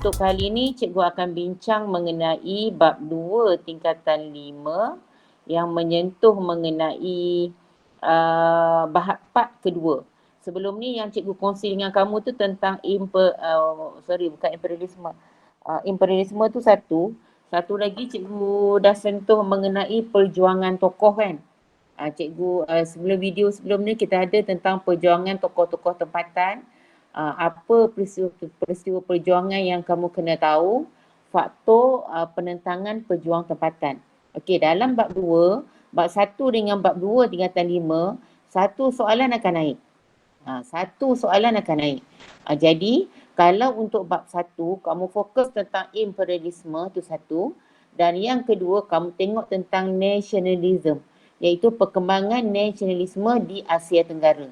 Untuk kali ini cikgu akan bincang mengenai bab 2 tingkatan 5 yang menyentuh mengenai bahag part kedua. Sebelum ni yang cikgu kongsi dengan kamu tu tentang imperialisme. Imperialisme tu satu. Satu lagi cikgu dah sentuh mengenai perjuangan tokoh kan. Cikgu sebelum video sebelum ni kita ada tentang perjuangan tokoh-tokoh tempatan. Apa peristiwa perjuangan yang kamu kena tahu, faktor penentangan pejuang tempatan. Okey, dalam bab 2, bab 1 dengan bab 2 tingkatan 5, satu soalan akan naik. Satu soalan akan naik. Jadi, kalau untuk bab 1, kamu fokus tentang imperialisme tu satu, dan yang kedua kamu tengok tentang nationalism, iaitu perkembangan nasionalisme di Asia Tenggara.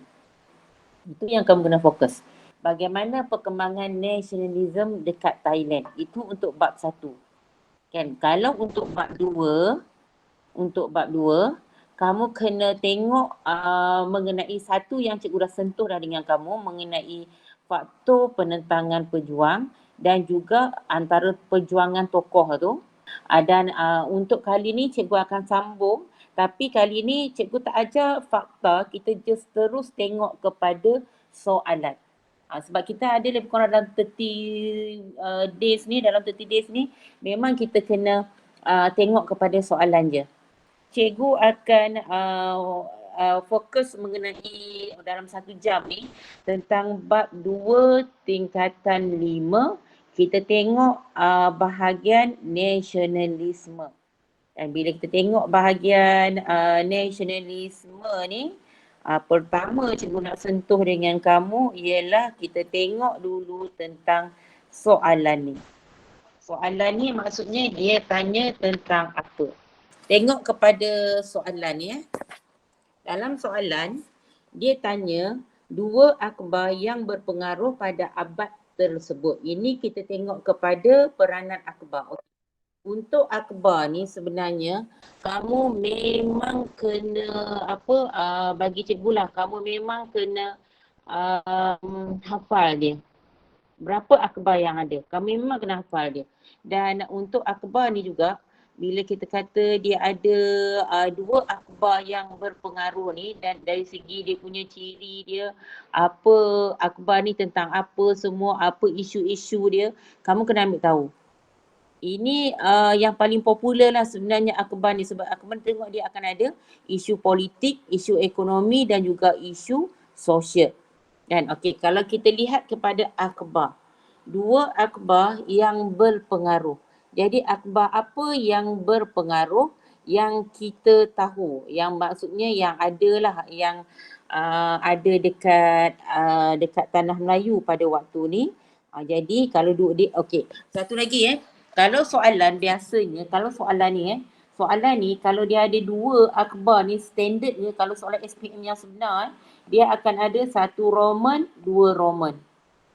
Itu yang kamu kena fokus. Bagaimana perkembangan nasionalisme dekat Thailand. Itu untuk bab 1. Kan? Kalau untuk bab 2, kamu kena tengok mengenai satu yang cikgu dah sentuh dah dengan kamu mengenai faktor penentangan pejuang dan juga antara perjuangan tokoh tu. Dan untuk kali ni cikgu akan sambung, tapi kali ni cikgu tak ajar fakta, kita just terus tengok kepada soalan. Sebab kita ada lebih kurang dalam 30 days ni, memang kita kena tengok kepada soalan je. Cikgu akan fokus mengenai dalam 1 jam ni tentang bab 2 tingkatan 5. Kita tengok bahagian nasionalisme. Dan bila kita tengok bahagian nasionalisme ni, pertama cikgu nak sentuh dengan kamu ialah kita tengok dulu tentang soalan ni. Soalan ni maksudnya dia tanya tentang apa. Tengok kepada soalan ni. Dalam soalan, dia tanya dua akhbar yang berpengaruh pada abad tersebut. Ini kita tengok kepada peranan akhbar. Okay. Untuk akhbar ni sebenarnya kamu memang kena bagi cikgu lah, kamu memang kena hafal dia. Berapa akhbar yang ada, kamu memang kena hafal dia. Dan untuk akhbar ni juga, bila kita kata dia ada dua akhbar yang berpengaruh ni, dan dari segi dia punya ciri dia, apa akhbar ni tentang apa semua, apa isu-isu dia, kamu kena ambil tahu. Ini yang paling popular lah sebenarnya akhbar ni, sebab akhbar tengok dia akan ada isu politik, isu ekonomi dan juga isu sosial. Dan okey, kalau kita lihat kepada akhbar, dua akhbar yang berpengaruh. Jadi akhbar apa yang berpengaruh yang kita tahu, yang maksudnya yang ada lah, yang ada dekat tanah Melayu pada waktu ni. Jadi kalau okey, satu lagi kalau soalan biasanya, soalan ni kalau dia ada dua akhbar ni, standardnya kalau soalan SPM yang sebenar, dia akan ada satu Roman, dua Roman.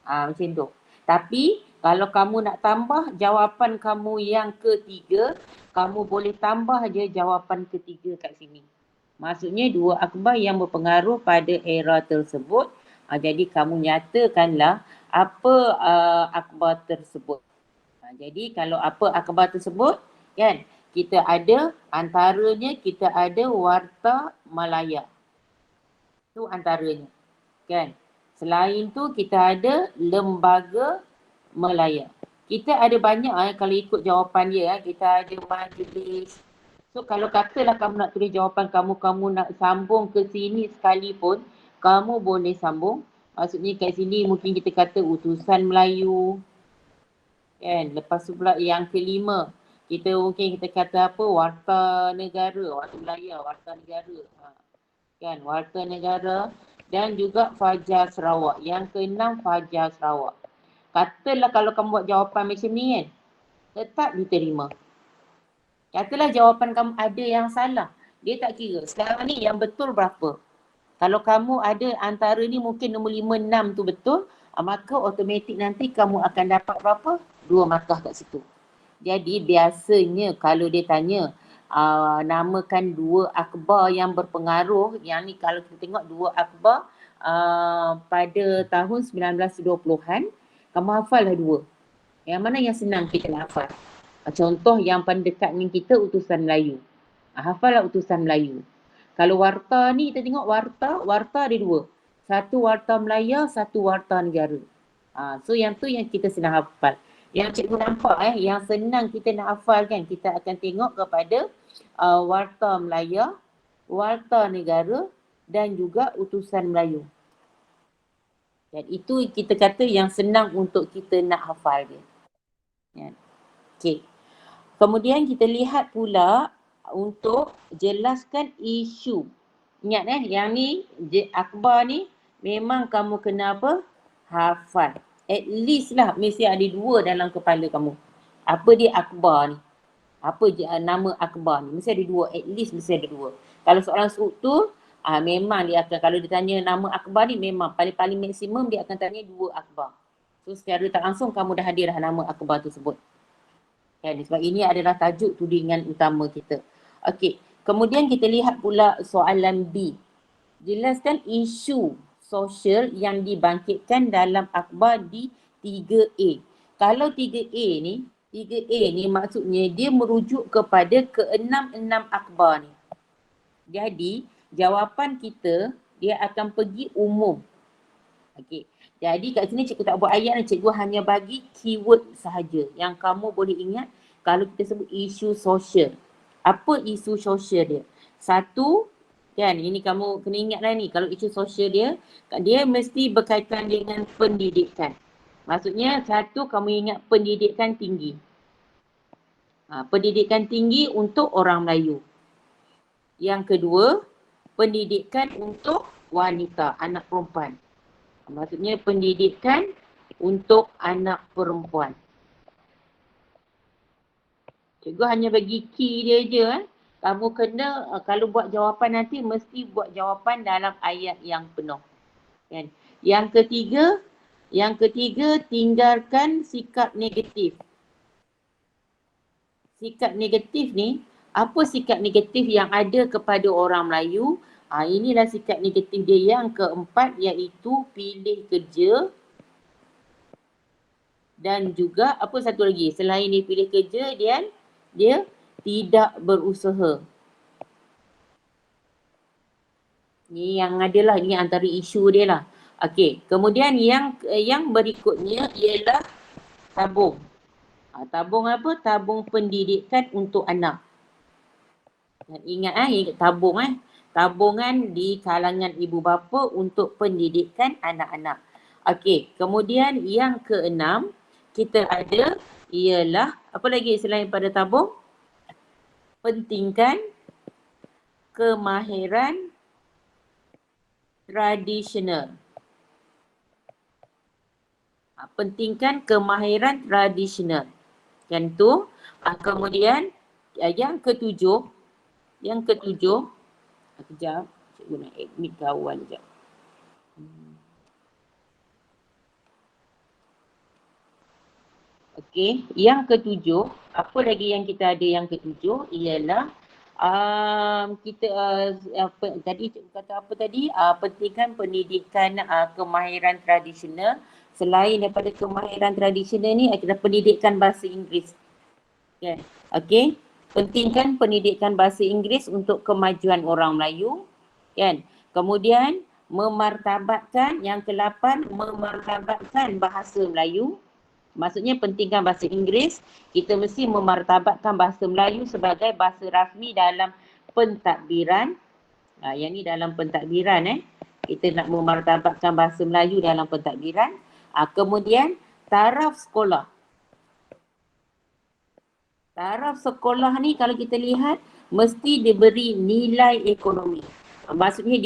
Macam tu. Tapi kalau kamu nak tambah jawapan kamu yang ketiga, kamu boleh tambah je jawapan ketiga kat sini. Maksudnya dua akhbar yang berpengaruh pada era tersebut. Jadi kamu nyatakanlah apa akhbar tersebut. Jadi kalau apa akhbar tersebut, kan, kita ada antaranya, kita ada Warta Malaya. Itu antaranya, kan. Selain tu kita ada Lembaga Melaya. Kita ada banyak kalau ikut jawapan dia, kita ada majlis. So kalau katalah kamu nak tulis jawapan kamu nak sambung ke sini sekalipun, kamu boleh sambung. Maksudnya kat sini mungkin kita kata utusan Melayu, kan. Lepas tu pula yang kelima, kita kata apa, warta negara, warta Melaya, warta negara, kan, warta negara. Dan juga Fajar Sarawak. Yang keenam Fajar Sarawak. Katalah kalau kamu buat jawapan macam ni kan, tetap diterima. Katalah jawapan kamu ada yang salah, dia tak kira. Sekarang ni yang betul berapa? Kalau kamu ada antara ni mungkin nombor 5, 6 tu betul, maka automatik nanti kamu akan dapat berapa? 2 markah kat situ. Jadi biasanya kalau dia tanya namakan dua akhbar yang berpengaruh, yang ni kalau kita tengok dua akhbar pada tahun 1920-an, kamu hafal lah dua. Yang mana yang senang kita nak hafal? Contoh yang paling dekat dengan kita utusan Melayu. Hafallah utusan Melayu. Kalau warta ni kita tengok warta ada dua. Satu warta Melaya, satu warta negara. So yang tu yang kita senang hafal. Yang cikgu nampak yang senang kita nak hafal kan, kita akan tengok kepada warta Melaya, warta negara dan juga utusan Melayu. Dan itu kita kata yang senang untuk kita nak hafal dia. Ya. Okey. Kemudian kita lihat pula untuk jelaskan isu. Ingat yang ni akhbar ni memang kamu kena apa? Hafal. At least lah mesti ada dua dalam kepala kamu. Apa dia akhbar ni? Apa nama akhbar ni? Mesti ada dua. At least mesti ada dua. Kalau soalan struktur, memang dia akan, kalau dia tanya nama akhbar ni, memang paling-paling maksimum dia akan tanya dua akhbar. So secara tak langsung kamu dah hadir dah nama akhbar tersebut. Kan? Sebab ini adalah tajuk tudingan utama kita. Okey. Kemudian kita lihat pula soalan B. Jelaskan isu sosial yang dibangkitkan dalam akhbar di 3A. Kalau 3A ni maksudnya dia merujuk kepada keenam-enam akhbar ni. Jadi jawapan kita dia akan pergi umum. Okey. Jadi kat sini cikgu tak buat ayat, cikgu hanya bagi keyword sahaja yang kamu boleh ingat kalau kita sebut isu sosial. Apa isu sosial dia? Satu, kan, ini kamu kena ingatlah ni, kalau isu sosial dia mesti berkaitan dengan pendidikan. Maksudnya satu, kamu ingat pendidikan tinggi. Pendidikan tinggi untuk orang Melayu. Yang kedua, pendidikan untuk wanita, anak perempuan. Maksudnya pendidikan untuk anak perempuan. Cikgu hanya bagi key dia je. Kamu kena, kalau buat jawapan nanti, mesti buat jawapan dalam ayat yang penuh. Kan? Yang ketiga, tinggalkan sikap negatif. Sikap negatif ni, apa sikap negatif yang ada kepada orang Melayu? Inilah sikap negatif dia yang keempat, iaitu pilih kerja. Dan juga apa satu lagi, selain dia pilih kerja, dia tidak berusaha. Ni yang adalah, ni antara isu dia lah. Okey, kemudian yang berikutnya ialah tabung. Tabung apa? Tabung pendidikan untuk anak. Dan ingat tabung tabungan di kalangan ibu bapa untuk pendidikan anak-anak. Okey, kemudian yang keenam kita ada ialah apa lagi selain pada tabung? Pentingkan kemahiran tradisional. Pentingkan kemahiran tradisional. Yang tu, kemudian yang ketujuh, sekejap, cikgu nak admit kawan sekejap. Okey, yang ketujuh, apa lagi yang kita ada yang ketujuh ialah kita tadi cikgu kata apa tadi? Pentingkan pendidikan kemahiran tradisional. Selain daripada kemahiran tradisional ni, kita pendidikan bahasa Inggeris. Okay. Okey. Pentingkan pendidikan bahasa Inggeris untuk kemajuan orang Melayu. Kan? Kemudian memartabatkan, yang ke-8, memartabatkan bahasa Melayu. Maksudnya pentingkan bahasa Inggeris, kita mesti memartabatkan bahasa Melayu sebagai bahasa rasmi dalam pentadbiran. Yang ni dalam pentadbiran kita nak memartabatkan bahasa Melayu dalam pentadbiran. Kemudian taraf sekolah. Taraf sekolah ni kalau kita lihat mesti diberi nilai ekonomi. Maksudnya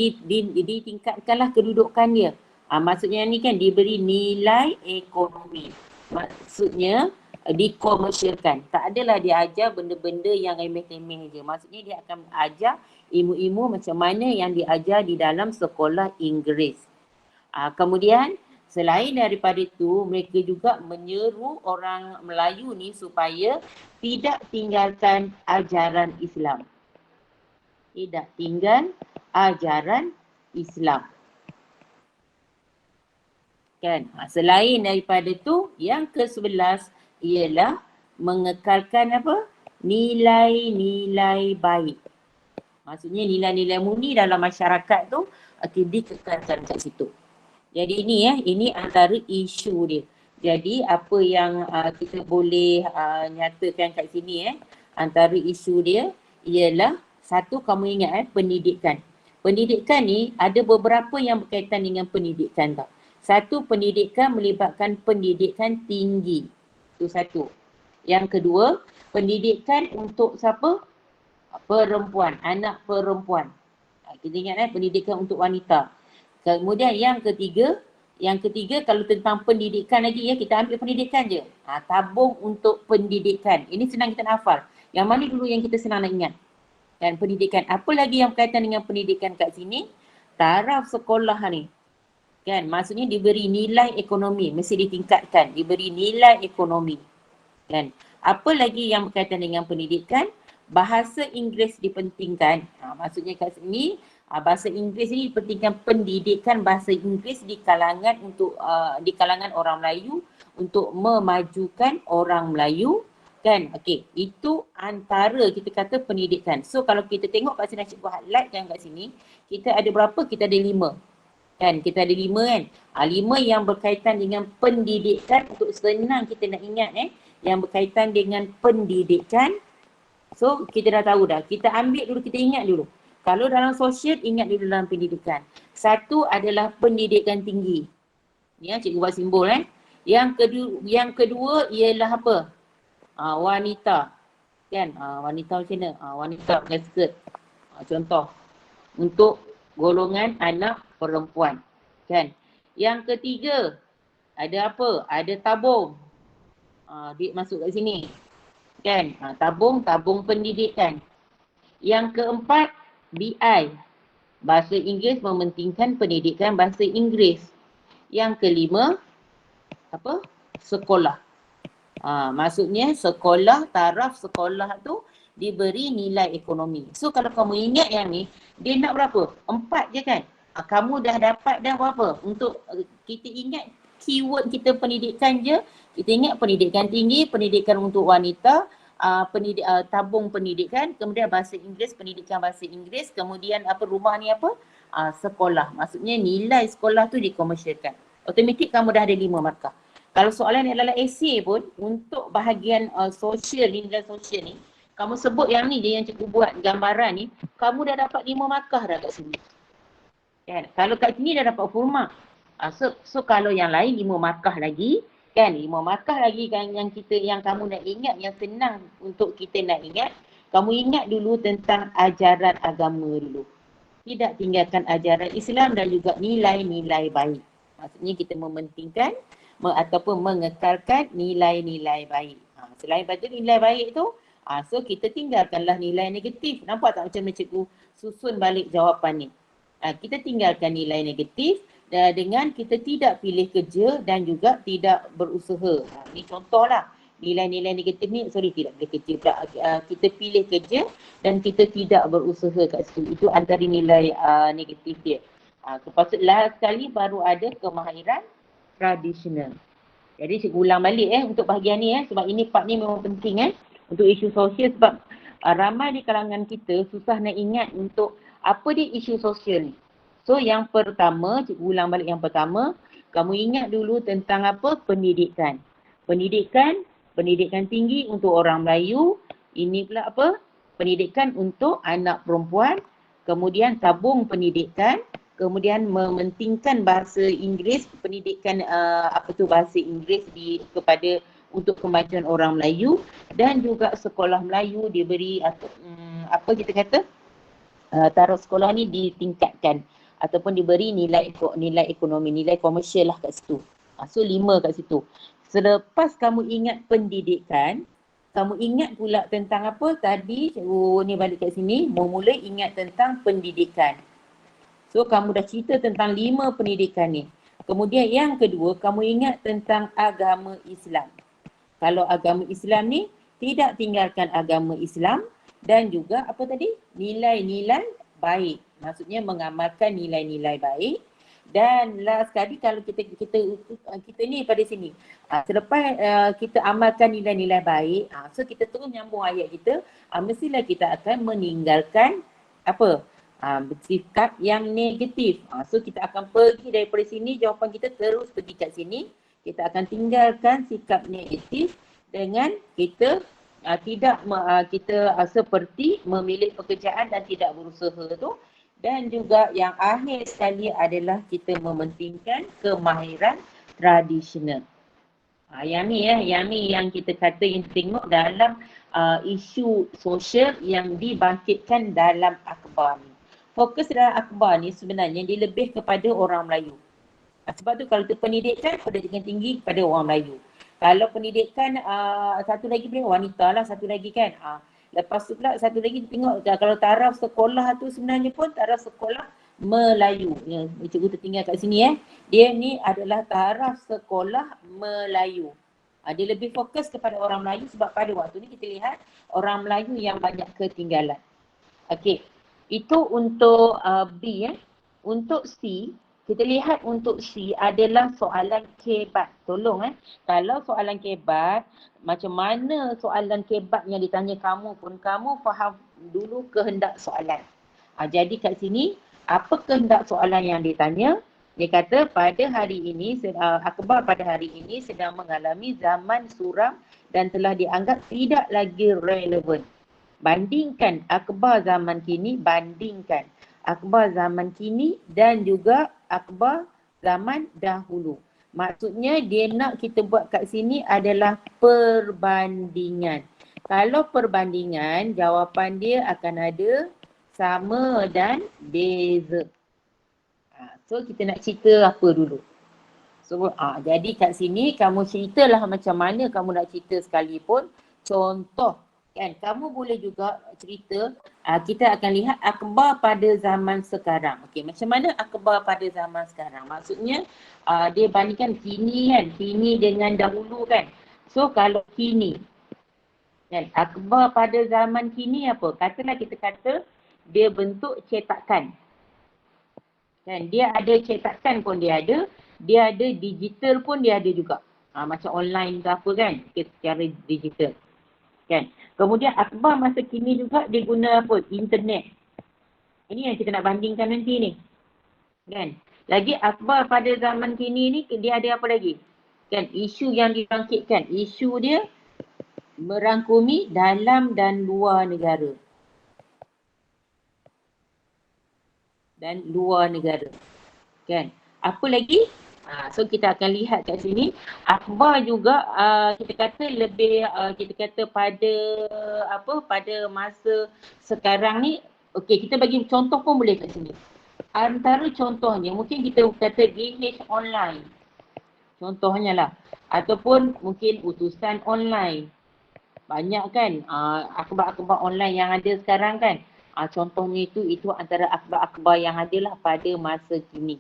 ditingkatkanlah kedudukan dia. Maksudnya ni kan diberi nilai ekonomi. Maksudnya dikomersialkan. Tak adalah dia ajar benda-benda yang remeh-temeh je. Maksudnya dia akan ajar ilmu-ilmu macam mana yang diajar di dalam sekolah Inggeris. Kemudian selain daripada itu, mereka juga menyeru orang Melayu ni supaya tidak tinggalkan ajaran Islam. Tidak tinggal ajaran Islam. Kan? Selain daripada itu, yang ke-11, ialah mengekalkan apa? Nilai-nilai baik. Maksudnya nilai-nilai murni dalam masyarakat tu dikekalkan kat situ. Jadi ini antara isu dia. Jadi apa yang kita boleh nyatakan kat sini antara isu dia ialah satu, kamu ingat pendidikan. Pendidikan ni ada beberapa yang berkaitan dengan pendidikan tau. Satu, pendidikan melibatkan pendidikan tinggi. Itu satu. Yang kedua, pendidikan untuk siapa? Perempuan, anak perempuan. Kita ingat pendidikan untuk wanita. Kemudian yang ketiga kalau tentang pendidikan lagi kita ambil pendidikan je. Tabung untuk pendidikan. Ini senang kita nak hafal. Yang mana dulu yang kita senang nak ingat? Dan pendidikan. Apa lagi yang berkaitan dengan pendidikan kat sini? Taraf sekolah ni. Kan, maksudnya diberi nilai ekonomi, mesti ditingkatkan, diberi nilai ekonomi. Kan? Apa lagi yang berkaitan dengan pendidikan? Bahasa Inggeris dipentingkan. Maksudnya kat sini bahasa Inggeris ni dipentingkan, pendidikan bahasa Inggeris di kalangan di kalangan orang Melayu untuk memajukan orang Melayu, kan? Okey, itu antara kita kata pendidikan. So kalau kita tengok kat sini, cikgu highlight kan kat sini, kita ada berapa? Kita ada 5. Kan, kita ada 5 kan? 5 yang berkaitan dengan pendidikan, untuk senang kita nak ingat yang berkaitan dengan pendidikan. So kita dah tahu dah. Kita ambil dulu, kita ingat dulu. Kalau dalam sosial, ingat dulu dalam pendidikan. Satu adalah pendidikan tinggi. Ya, cikgu buat simbol Yang kedua ialah apa? Wanita. Kan? Wanita macam mana? Wanita pakai skirt. Contoh. Untuk golongan anak perempuan. Kan? Yang ketiga, ada apa? Ada tabung. Duit masuk kat sini. Kan? Tabung pendidikan. Yang keempat, BI. Bahasa Inggeris, mementingkan pendidikan bahasa Inggeris. Yang kelima, apa? Sekolah. Maksudnya sekolah, taraf sekolah tu diberi nilai ekonomi. So kalau kamu ingat yang ni, dia nak berapa? 4 je kan? Kamu dah dapat dah berapa? Untuk kita ingat keyword kita pendidikan je, kita ingat pendidikan tinggi, pendidikan untuk wanita, tabung pendidikan, kemudian bahasa Inggeris, pendidikan bahasa Inggeris, kemudian rumah ni sekolah. Maksudnya nilai sekolah tu dikomersialkan. Automatik kamu dah ada 5 markah. Kalau soalan yang dalam esei pun, untuk bahagian sosial, nilai sosial ni, kamu sebut yang ni je yang cikgu buat gambaran ni, kamu dah dapat 5 markah dah kat sini. Kan? Kalau kat sini dah dapat full mark. So kalau yang lain 5 markah lagi, kan, 5 markah lagi kan yang kamu nak ingat, yang senang untuk kita nak ingat. Kamu ingat dulu tentang ajaran agama dulu. Tidak tinggalkan ajaran Islam dan juga nilai-nilai baik. Maksudnya kita mementingkan ataupun mengekalkan nilai-nilai baik. Selain pada nilai baik tu, so kita tinggalkanlah nilai negatif. Nampak tak macam cikgu susun balik jawapan ni? Kita tinggalkan nilai negatif dengan kita tidak pilih kerja dan juga tidak berusaha. Ini contohlah nilai-nilai negatif ni, tidak pilih kerja pula. Kita pilih kerja dan kita tidak berusaha kat situ. Itu antara nilai negatif dia. Lepas tu last sekali baru ada kemahiran tradisional. Jadi cikgu ulang balik untuk bahagian ni sebab ini part ni memang penting untuk isu sosial, sebab ramai di kalangan kita susah nak ingat untuk apa dia isu sosial ni. So yang pertama, cikgu ulang balik yang pertama, kamu ingat dulu tentang apa? Pendidikan. Pendidikan tinggi untuk orang Melayu. Ini pula apa? Pendidikan untuk anak perempuan. Kemudian tabung pendidikan. Kemudian mementingkan bahasa Inggeris, pendidikan bahasa Inggeris kepada untuk kemajuan orang Melayu, dan juga sekolah Melayu diberi taraf sekolah ni ditingkatkan ataupun diberi nilai ekonomi, nilai komersial lah kat situ. So 5 kat situ. Selepas kamu ingat pendidikan, kamu ingat pula tentang apa tadi, cikgu ni balik kat sini, memulai ingat tentang pendidikan. So kamu dah cerita tentang 5 pendidikan ni. Kemudian yang kedua, kamu ingat tentang agama Islam. Kalau agama Islam ni, tidak tinggalkan agama Islam dan juga apa tadi? Nilai-nilai baik. Maksudnya mengamalkan nilai-nilai baik Dan last sekali kalau kita ni pada sini, selepas kita amalkan nilai-nilai baik, so kita terus nyambung ayat kita, mestilah kita akan meninggalkan apa? Sikap yang negatif. So kita akan pergi daripada sini, jawapan kita terus pergi kat sini. Kita akan tinggalkan sikap negatif dengan kita seperti memilih pekerjaan dan tidak berusaha tu. Dan juga yang akhir sekali adalah kita mementingkan kemahiran tradisional. Yang ni yang kita kata yang tengok dalam isu sosial yang dibangkitkan dalam akhbar ni. Fokus dalam akhbar ni sebenarnya dia lebih kepada orang Melayu. Sebab tu kalau pendidikan tinggi kepada orang Melayu. Kalau pendidikan satu lagi wanita lah, satu lagi kan. Lepas tu pula satu lagi tengok kalau taraf sekolah tu sebenarnya pun taraf sekolah Melayu. Ya, cikgu tertinggal kat sini Dia ni adalah taraf sekolah Melayu. Dia lebih fokus kepada orang Melayu sebab pada waktu ni kita lihat orang Melayu yang banyak ketinggalan. Okey. Itu untuk B Untuk C, kita lihat untuk C adalah soalan kebat. Tolong kalau soalan kebat, macam mana soalan kebat yang ditanya kamu pun, kamu faham dulu kehendak soalan. Jadi kat sini, apa kehendak soalan yang ditanya? Dia kata pada hari ini, akhbar pada hari ini sedang mengalami zaman suram dan telah dianggap tidak lagi relevan. Bandingkan akhbar zaman kini, bandingkan akhbar zaman kini dan juga akhbar zaman dahulu. Maksudnya dia nak kita buat kat sini adalah perbandingan. Kalau perbandingan, jawapan dia akan ada sama dan beza. So kita nak cerita apa dulu? So jadi kat sini kamu ceritalah macam mana kamu nak cerita sekalipun. Contoh kan, kamu boleh juga cerita, kita akan lihat akhbar pada zaman sekarang. Okey, macam mana akhbar pada zaman sekarang? Maksudnya dia bandingkan kini kan, kini dengan dahulu kan. So kalau kini kan, akhbar pada zaman kini apa? Katalah kita kata dia bentuk cetakan. Kan, dia ada cetakan pun dia ada digital pun dia ada juga. Macam online ke apa kan, secara digital. Kan. Kemudian akhbar masa kini juga dia guna apa? Internet. Ini yang kita nak bandingkan nanti ni. Kan. Lagi akhbar pada zaman kini ni dia ada apa lagi? Kan, isu yang dibangkitkan. Isu dia merangkumi dalam dan luar negara. Dan luar negara. Kan. Apa lagi? So kita akan lihat kat sini akhbar juga kita kata lebih kita kata pada masa sekarang ni. Okey, kita bagi contoh pun boleh kat sini. Antara contohnya mungkin kita kata GH online. Contohnya lah. Ataupun mungkin utusan online. Banyak kan akhbar-akhbar online yang ada sekarang kan. Contohnya itu antara akhbar-akhbar yang ada lah pada masa kini.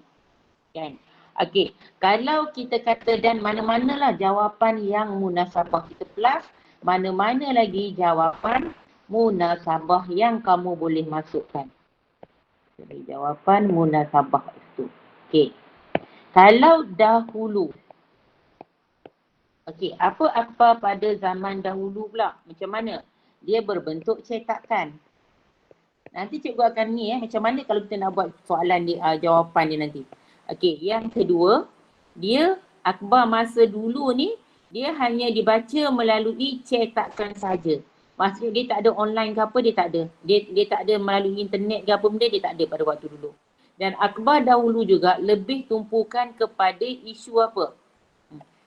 Kan. Okey, kalau kita kata dan mana-manalah jawapan yang munasabah, kita plus mana-mana lagi jawapan munasabah yang kamu boleh masukkan. Jadi jawapan munasabah itu. Okey. Kalau dahulu. Okey, apa akhbar pada zaman dahulu pula? Macam mana? Dia berbentuk cetakan. Nanti cikgu akan ni macam mana kalau kita nak buat soalan dia, jawapan dia nanti. Okey, yang kedua, dia akhbar masa dulu ni, dia hanya dibaca melalui cetakan saja. Maksudnya dia tak ada online ke apa, dia tak ada. Dia tak ada melalui internet ke apa benda, dia tak ada pada waktu dulu. Dan akhbar dahulu juga lebih tumpukan kepada isu apa?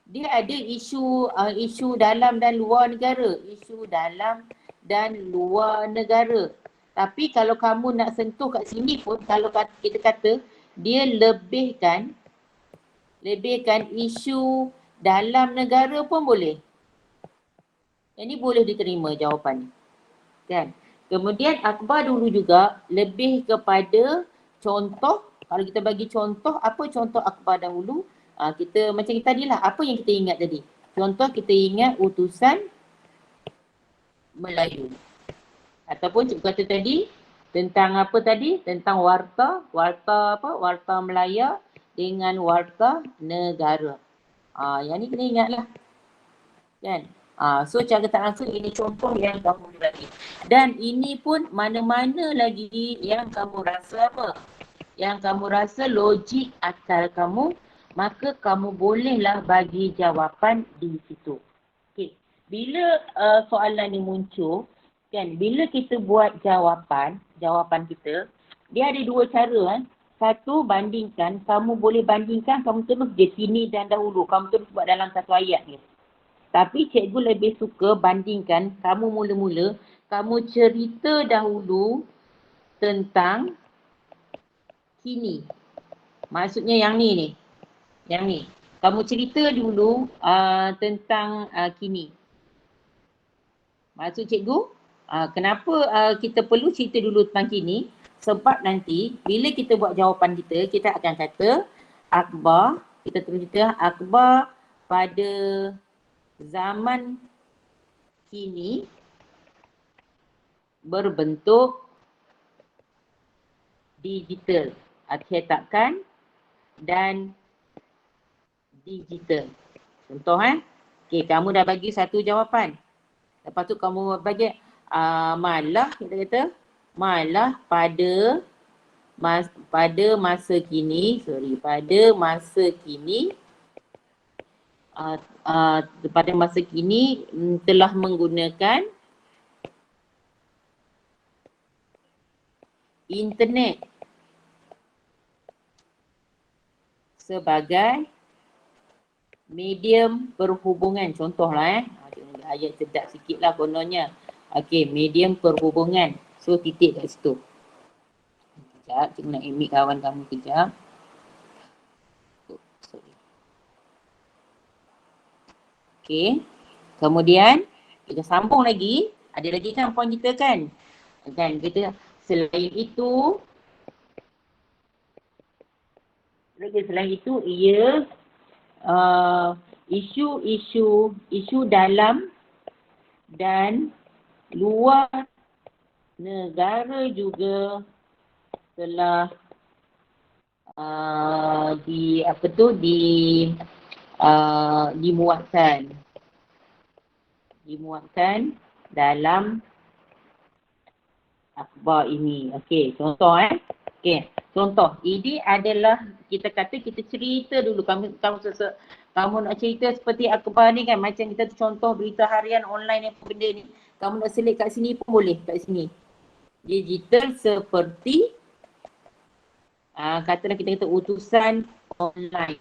Dia ada isu dalam dan luar negara. Isu dalam dan luar negara. Tapi kalau kamu nak sentuh kat sini pun, kalau kita kata dia lebihkan isu dalam negara pun boleh. Yang ni boleh diterima jawapan ni. Kan? Kemudian akhbar dulu juga lebih kepada contoh. Kalau kita bagi contoh, apa contoh akhbar dahulu? Kita macam tadi lah, apa yang kita ingat tadi? Contoh kita ingat utusan Melayu. Ataupun cikgu kata tadi, tentang apa tadi? Tentang warta Melaya dengan warta negara. Yang ni kena ingatlah. Kan? So cara tak langsung ini contoh yang kamu bagi. Dan ini pun mana-mana lagi yang kamu rasa apa? Yang kamu rasa logik akal kamu, maka kamu bolehlah bagi jawapan di situ. Okey. Bila soalan ni muncul, kan, bila kita buat jawapan kita, dia ada dua cara. Satu, bandingkan. Kamu boleh bandingkan, kamu terus je sini dan dahulu. Kamu terus buat dalam satu ayat ni. Tapi cikgu lebih suka bandingkan, kamu mula-mula, kamu cerita dahulu tentang kini. Maksudnya yang ni. Yang ni. Kamu cerita dulu tentang kini. Maksud cikgu, kenapa kita perlu cerita dulu tentang kini? Sebab nanti bila kita buat jawapan kita, kita akan kata akhbar, kita terus cerita akhbar pada zaman kini berbentuk digital, cetakan dan digital. Contoh okey, kamu dah bagi satu jawapan. Lepas tu kamu bagi malah kita kata malah pada masa kini, pada masa kini telah menggunakan internet sebagai medium perhubungan. Contohlah ayat sedap sikit lah kononnya. Okey, medium perhubungan. So titik kat situ. Sekejap, cikgu nak ambil kawan kamu kejap. Okey, kemudian kita sambung lagi. Ada lagi kan poin kita kan? Dan kita selain itu ia isu dalam dan luar negara juga telah dimuatkan dalam akhbar ini. Okey, contoh Okey, contoh. Ini adalah kita kata kita cerita dulu. Kamu nak cerita seperti akhbar ni kan, macam kita contoh berita harian online apa benda ni. Kamu nak selit kat sini pun boleh, kat sini. Digital seperti katalah kita kata utusan online.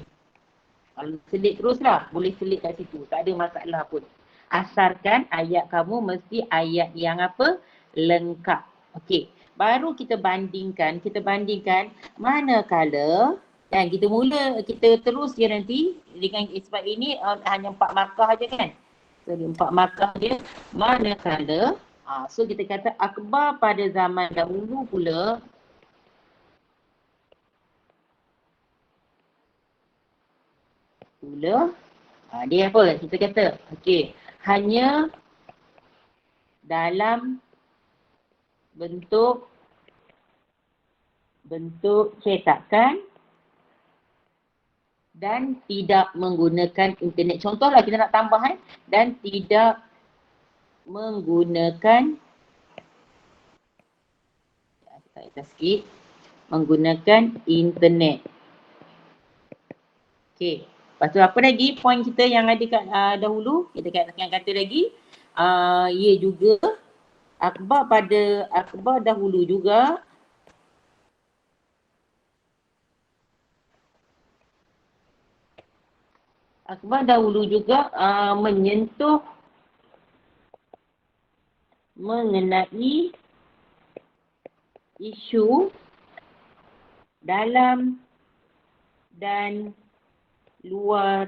Kalau selit teruslah, boleh selit kat situ. Tak ada masalah pun. Asalkan ayat kamu mesti ayat yang apa? Lengkap. Okey. Baru kita bandingkan manakala kan kita terus je nanti dengan sebab ini hanya 4 markah aja kan. So 4 markah dia manakala so kita kata akhbar pada zaman dahulu pula dia apa kita kata okey hanya dalam bentuk cetakan dan tidak menggunakan internet. Contohlah kita nak tambah dan tidak menggunakan internet. Okey. Lepas tu apa lagi poin kita yang ada kat dahulu? Kita kata lagi ia juga akhbar dahulu juga menyentuh mengenai isu dalam dan luar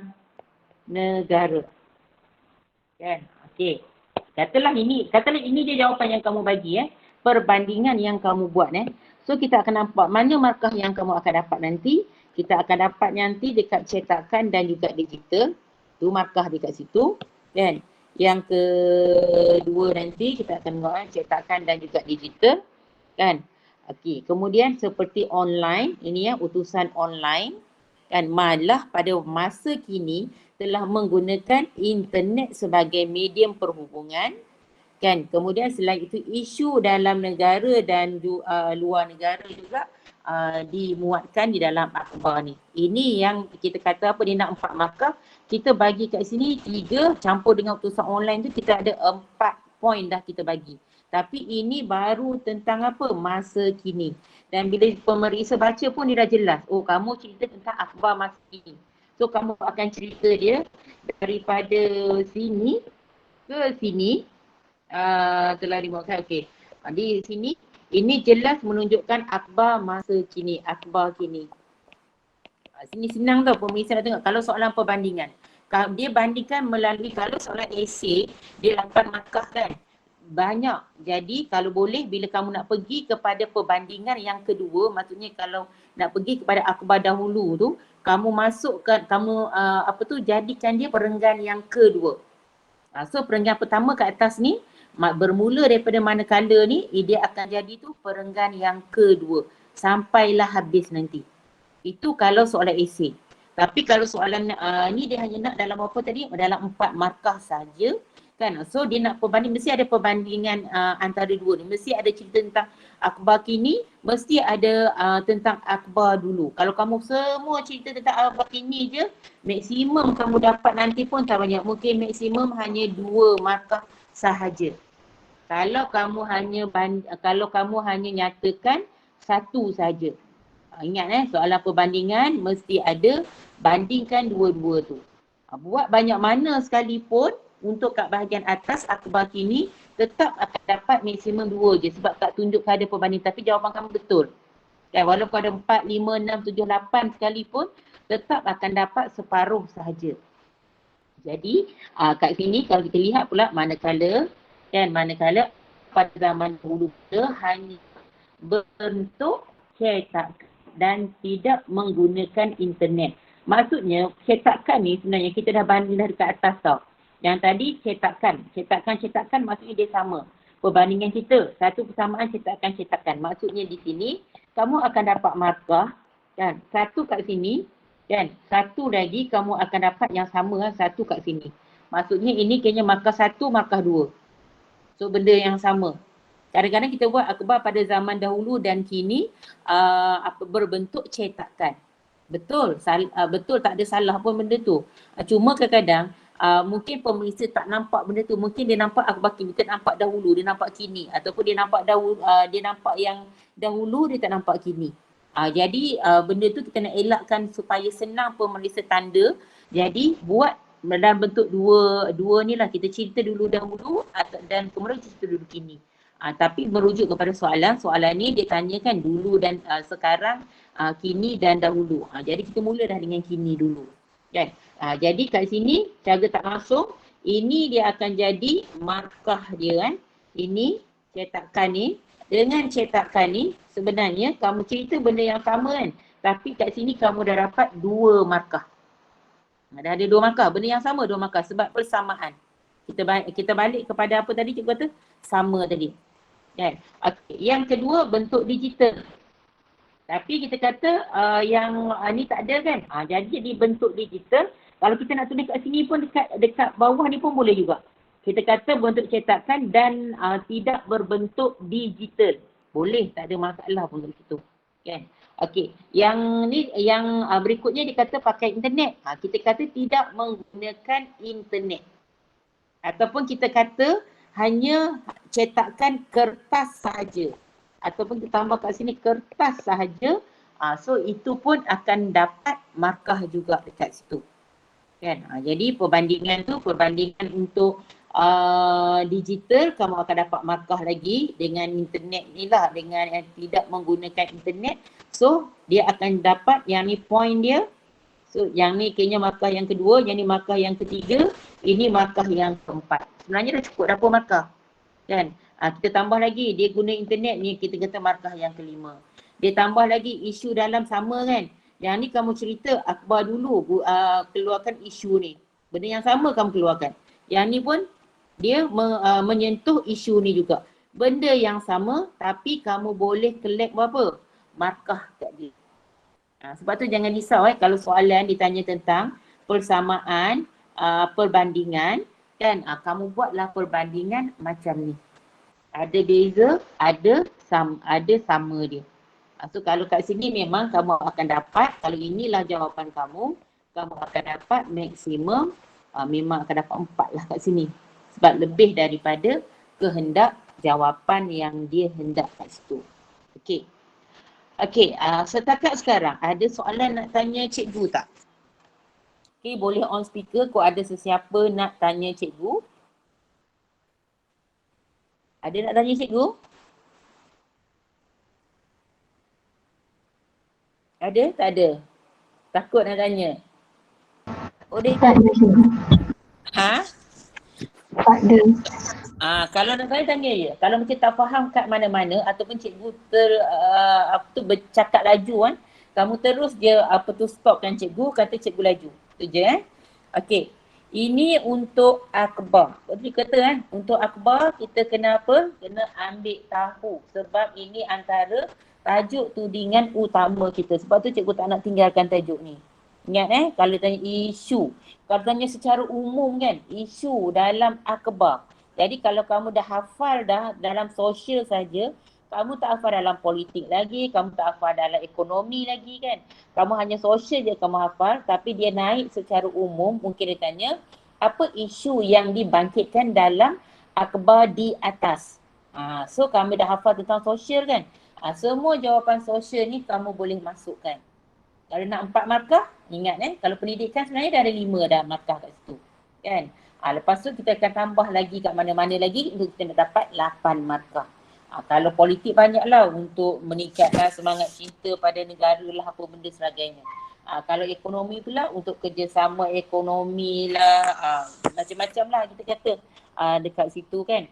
negara. Kan? Okey. Katalah ini dia jawapan yang kamu bagi perbandingan yang kamu buat So kita akan nampak mana markah yang kamu akan dapat nanti. Kita akan dapat nanti dekat cetakan dan juga digital. Tu markah dekat situ. Kan? Yang kedua nanti kita akan tengok cetakan dan juga digital. Kan? Okey, kemudian seperti online, ini utusan online. Kan malah pada masa kini telah menggunakan internet sebagai medium perhubungan, kan. Kemudian selain itu isu dalam negara dan luar negara juga dimuatkan di dalam akhbar ni. Ini yang kita kata apa, dia nak 4 markah, kita bagi kat sini 3 campur dengan utusan online tu kita ada 4 poin dah kita bagi. Tapi ini baru tentang apa, masa kini. Dan bila pemeriksa baca pun dia dah jelas, oh kamu cerita tentang akhbar masa kini. So kamu akan cerita dia daripada sini ke sini. Telah dibuatkan, okey. Di sini ini jelas menunjukkan akhbar masa kini, akhbar kini. Sini senang tau pemirsa nak tengok. Kalau soalan perbandingan, dia bandingkan melalui, kalau soalan esei dia 8 markah kan, banyak. Jadi kalau boleh bila kamu nak pergi kepada perbandingan yang kedua, maksudnya kalau nak pergi kepada akhbar dahulu tu, kamu masukkan, kamu jadikan dia perenggan yang kedua. So perenggan pertama kat atas ni bermula daripada manakala ni, dia akan jadi tu perenggan yang kedua sampailah habis nanti. Itu kalau soalan esei. Tapi kalau soalan ni dia hanya nak dalam apa tadi? Dalam 4 markah saja kan. So dia nak perbanding, mesti ada perbandingan antara dua ni. Mesti ada cerita tentang akhbar kini, mesti ada tentang akhbar dulu. Kalau kamu semua cerita tentang akhbar kini je, maksimum kamu dapat nanti pun tak banyak. Mungkin maksimum hanya 2 markah sahaja. Kalau kamu hanya nyatakan satu saja. Ingat soalan perbandingan mesti ada bandingkan dua-dua tu. Buat banyak mana sekalipun untuk kat bahagian atas akhbar kini tetap akan dapat maksimum 2 je sebab tak tunjuk ada perbanding, tapi jawapan kamu betul. Dan walaupun ada 4, 5, 6, 7, 8 sekalipun tetap akan dapat separuh sahaja. Jadi kat sini kalau kita lihat pula manakala pada zaman dahulu hanya bentuk cetak dan tidak menggunakan internet. Maksudnya cetakan ni sebenarnya kita dah banding dah dekat atas tau. Yang tadi cetakan maksudnya dia sama. Perbandingan kita, satu persamaan cetakan. Maksudnya di sini kamu akan dapat markah kan, satu kat sini kan, satu lagi kamu akan dapat yang sama satu kat sini. Maksudnya ini kayaknya markah 1, markah 2. So benda yang sama. Kadang-kadang kita buat akhbar pada zaman dahulu dan kini berbentuk cetakan. Betul, betul, tak ada salah pun benda tu. Cuma kadang-kadang mungkin pemeriksa tak nampak benda tu. Mungkin dia nampak akhbar kini, dia nampak dahulu, dia nampak kini. Ataupun dia nampak dia nampak yang dahulu, dia tak nampak kini. Jadi benda tu kita nak elakkan supaya senang pemeriksa tanda. Jadi buat dalam bentuk dua ni lah, kita cerita dulu dahulu dan kemudian cerita dulu kini. Tapi merujuk kepada soalan ni dia tanyakan dulu dan sekarang, kini dan dahulu. Jadi kita mula dah dengan kini dulu. Kan? Jadi kat sini cara tak masuk, ini dia akan jadi markah dia kan. Ini cetakan ni. Dengan cetakan ni sebenarnya kamu cerita benda yang sama kan. Tapi kat sini kamu dah dapat 2 markah. Dah ada 2 markah. Benda yang sama 2 markah sebab persamaan. Kita balik kepada apa tadi cikgu kata? Sama tadi. Kan? Okay. Yang kedua bentuk digital. Tapi kita kata yang ni tak ada kan. Jadi bentuk digital. Kalau kita nak tulis kat sini pun dekat bawah ni pun boleh juga. Kita kata bentuk cetakan dan tidak berbentuk digital. Boleh, tak ada masalah pun kat situ. Kan? Okey. Yang ni yang berikutnya dia kata pakai internet. Kita kata tidak menggunakan internet. Ataupun kita kata hanya cetakan kertas sahaja. Ataupun kita tambah kat sini kertas sahaja. So itu pun akan dapat markah juga dekat situ. Kan? Jadi perbandingan tu, perbandingan untuk digital, kamu akan dapat markah lagi. Dengan internet ni lah, dengan yang tidak menggunakan internet. So dia akan dapat yang ni point dia. So yang ni kayaknya markah yang kedua, yang ni markah yang ketiga, ini markah yang keempat. Sebenarnya dah cukup dapat markah. Kan? Kita tambah lagi, dia guna internet ni, kita kata markah yang kelima. Dia tambah lagi isu dalam sama kan. Yang ni kamu cerita akhbar dulu, keluarkan isu ni. Benda yang sama kamu keluarkan. Yang ni pun dia menyentuh isu ni juga. Benda yang sama tapi kamu boleh collect berapa? Markah kat dia. Sebab tu jangan risau kalau soalan ditanya tentang persamaan, perbandingan kan, kamu buatlah perbandingan macam ni. Ada beza, ada sama dia. So kalau kat sini memang kamu akan dapat, kalau inilah jawapan kamu, kamu akan dapat maksimum, memang akan dapat 4 lah kat sini. Sebab lebih daripada kehendak jawapan yang dia hendak kat situ. Okey. Okey, setakat sekarang ada soalan nak tanya cikgu tak? Okey, boleh on speaker kalau ada sesiapa nak tanya cikgu. Ada nak tanya cikgu? Ada? Tak ada? Takut nak tanya? Oh, dia tak ada cikgu. Ha? Tak ada. Kalau nak tanya je. Kalau macam tak faham kat mana-mana ataupun cikgu bercakap laju kan, kamu terus je stopkan cikgu, kata cikgu laju. Itu je Okey. Ini untuk akhbar. Tadi kata kan, untuk akhbar kita kena apa? Kena ambil tahu. Sebab ini antara tajuk tudingan utama kita. Sebab tu cikgu tak nak tinggalkan tajuk ni. Ingat kalau tanya isu. Kalau tanya secara umum kan, isu dalam akhbar. Jadi kalau kamu dah hafal dah dalam sosial saja, kamu tak hafal dalam politik lagi, kamu tak hafal dalam ekonomi lagi kan. Kamu hanya sosial je kamu hafal, tapi dia naik secara umum, mungkin dia tanya, apa isu yang dibangkitkan dalam akhbar di atas. So kamu dah hafal tentang sosial kan. Semua jawapan sosial ni kamu boleh masukkan. Kalau nak 4 markah, ingat kalau pendidikan sebenarnya dah ada 5 dah markah kat situ. Kan? Lepas tu kita akan tambah lagi kat mana-mana lagi untuk kita nak dapat 8 markah. Kalau politik banyaklah untuk meningkatkan semangat cinta pada negara lah apa benda sebagainya. Kalau ekonomi pula untuk kerjasama ekonomi lah, macam-macam lah kita kata dekat situ kan.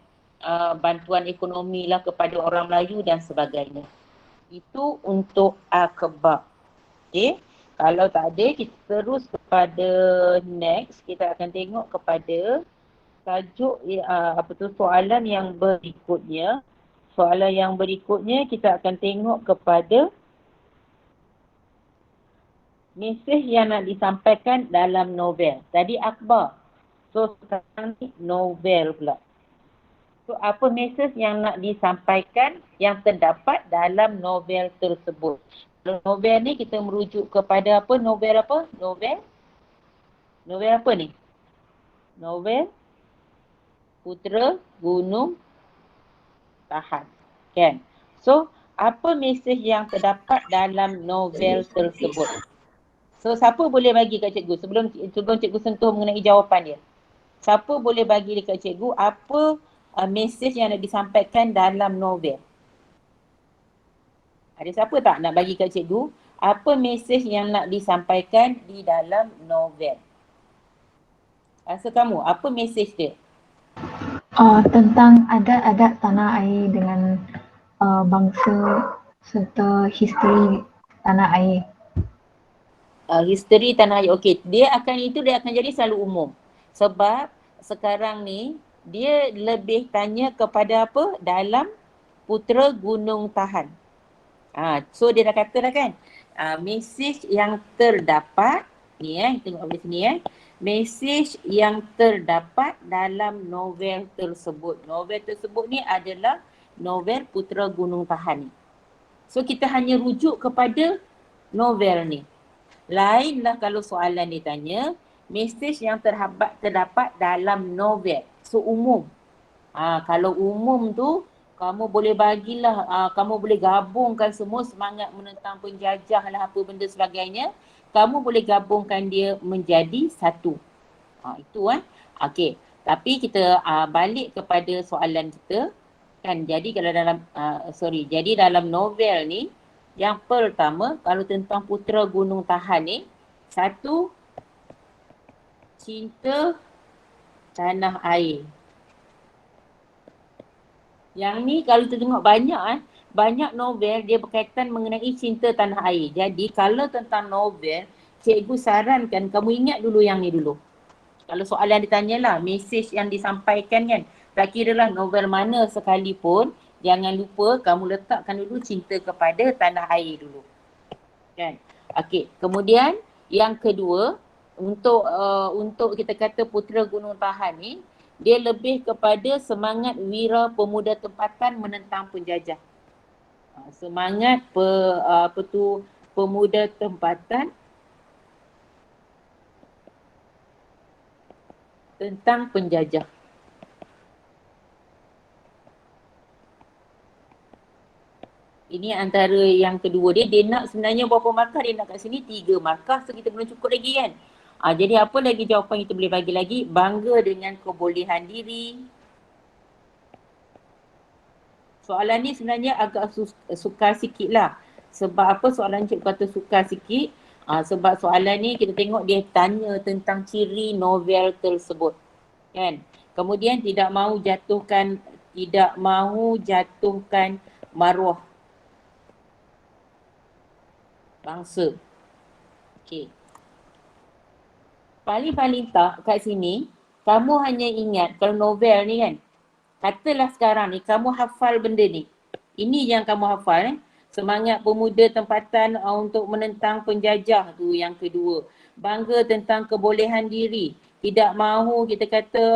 Bantuan ekonomi lah kepada orang Melayu dan sebagainya. Itu untuk akhbar. Okay. Kalau tak ada, kita terus kepada next. Kita akan tengok kepada tajuk soalan yang berikutnya. Soalan yang berikutnya kita akan tengok kepada mesej yang nak disampaikan dalam novel. Tadi akhbar. So sekarang ni novel pula. So apa mesej yang nak disampaikan yang terdapat dalam novel tersebut. Kalau novel ni kita merujuk kepada apa? Novel apa? Novel apa ni? Novel Putera Gunung Tahan. Kan? So, apa mesej yang terdapat dalam novel tersebut? So, siapa boleh bagi kat cikgu sebelum cikgu sentuh mengenai jawapan dia? Siapa boleh bagi dekat cikgu apa mesej yang nak disampaikan dalam novel? Ada siapa tak nak bagi kat cikgu apa mesej yang nak disampaikan di dalam novel? Rasa kamu, apa mesej dia? Tentang adat-adat tanah air dengan bangsa serta history tanah air. History tanah air. Okey, dia akan jadi selalu umum. Sebab sekarang ni dia lebih tanya kepada apa? Dalam Putera Gunung Tahan. So dia dah kata dah kan. Mesej yang terdapat ni tengok di sini mesej yang terdapat dalam novel tersebut. Novel tersebut ni adalah novel Putera Gunung Tahan ni. So kita hanya rujuk kepada novel ni. Lainlah kalau soalan ditanya, mesej yang terdapat dalam novel. So umum. Kalau umum tu, kamu boleh bagilah, kamu boleh gabungkan semua semangat menentang penjajah lah apa benda sebagainya. Kamu boleh gabungkan dia menjadi satu. Itu Okey. Tapi kita balik kepada soalan kita. Kan, jadi kalau dalam novel ni, yang pertama, kalau tentang Putera Gunung Tahan ni, satu, cinta tanah air. Yang ni kalau kita tengok banyak novel dia berkaitan mengenai cinta tanah air. Jadi kalau tentang novel, cikgu sarankan kamu ingat dulu yang ni dulu. Kalau soalan ditanyalah, mesej yang disampaikan kan, tak kiralah novel mana sekalipun, jangan lupa kamu letakkan dulu cinta kepada tanah air dulu. Kan? Okey, kemudian yang kedua, untuk kita kata putera gunung tahan ni, dia lebih kepada semangat wira pemuda tempatan menentang penjajah. Semangat pemuda tempatan tentang penjajah. Ini antara yang kedua dia. Dia nak sebenarnya berapa markah dia nak kat sini? 3 markah. So kita belum cukup lagi kan? Jadi apa lagi jawapan kita boleh bagi lagi? Bangga dengan kebolehan diri. Soalan ni sebenarnya agak sukar sikit lah. Sebab apa soalan cikgu kata sukar sikit? Sebab soalan ni kita tengok dia tanya tentang ciri novel tersebut. Kan? Kemudian tidak mahu jatuhkan maruah bangsa. Okey. Paling-paling tak kat sini, kamu hanya ingat kalau novel ni kan, katalah sekarang ni kamu hafal benda ni. Ini yang kamu hafal Semangat pemuda tempatan untuk menentang penjajah tu yang kedua. Bangga tentang kebolehan diri. Tidak mahu kita kata,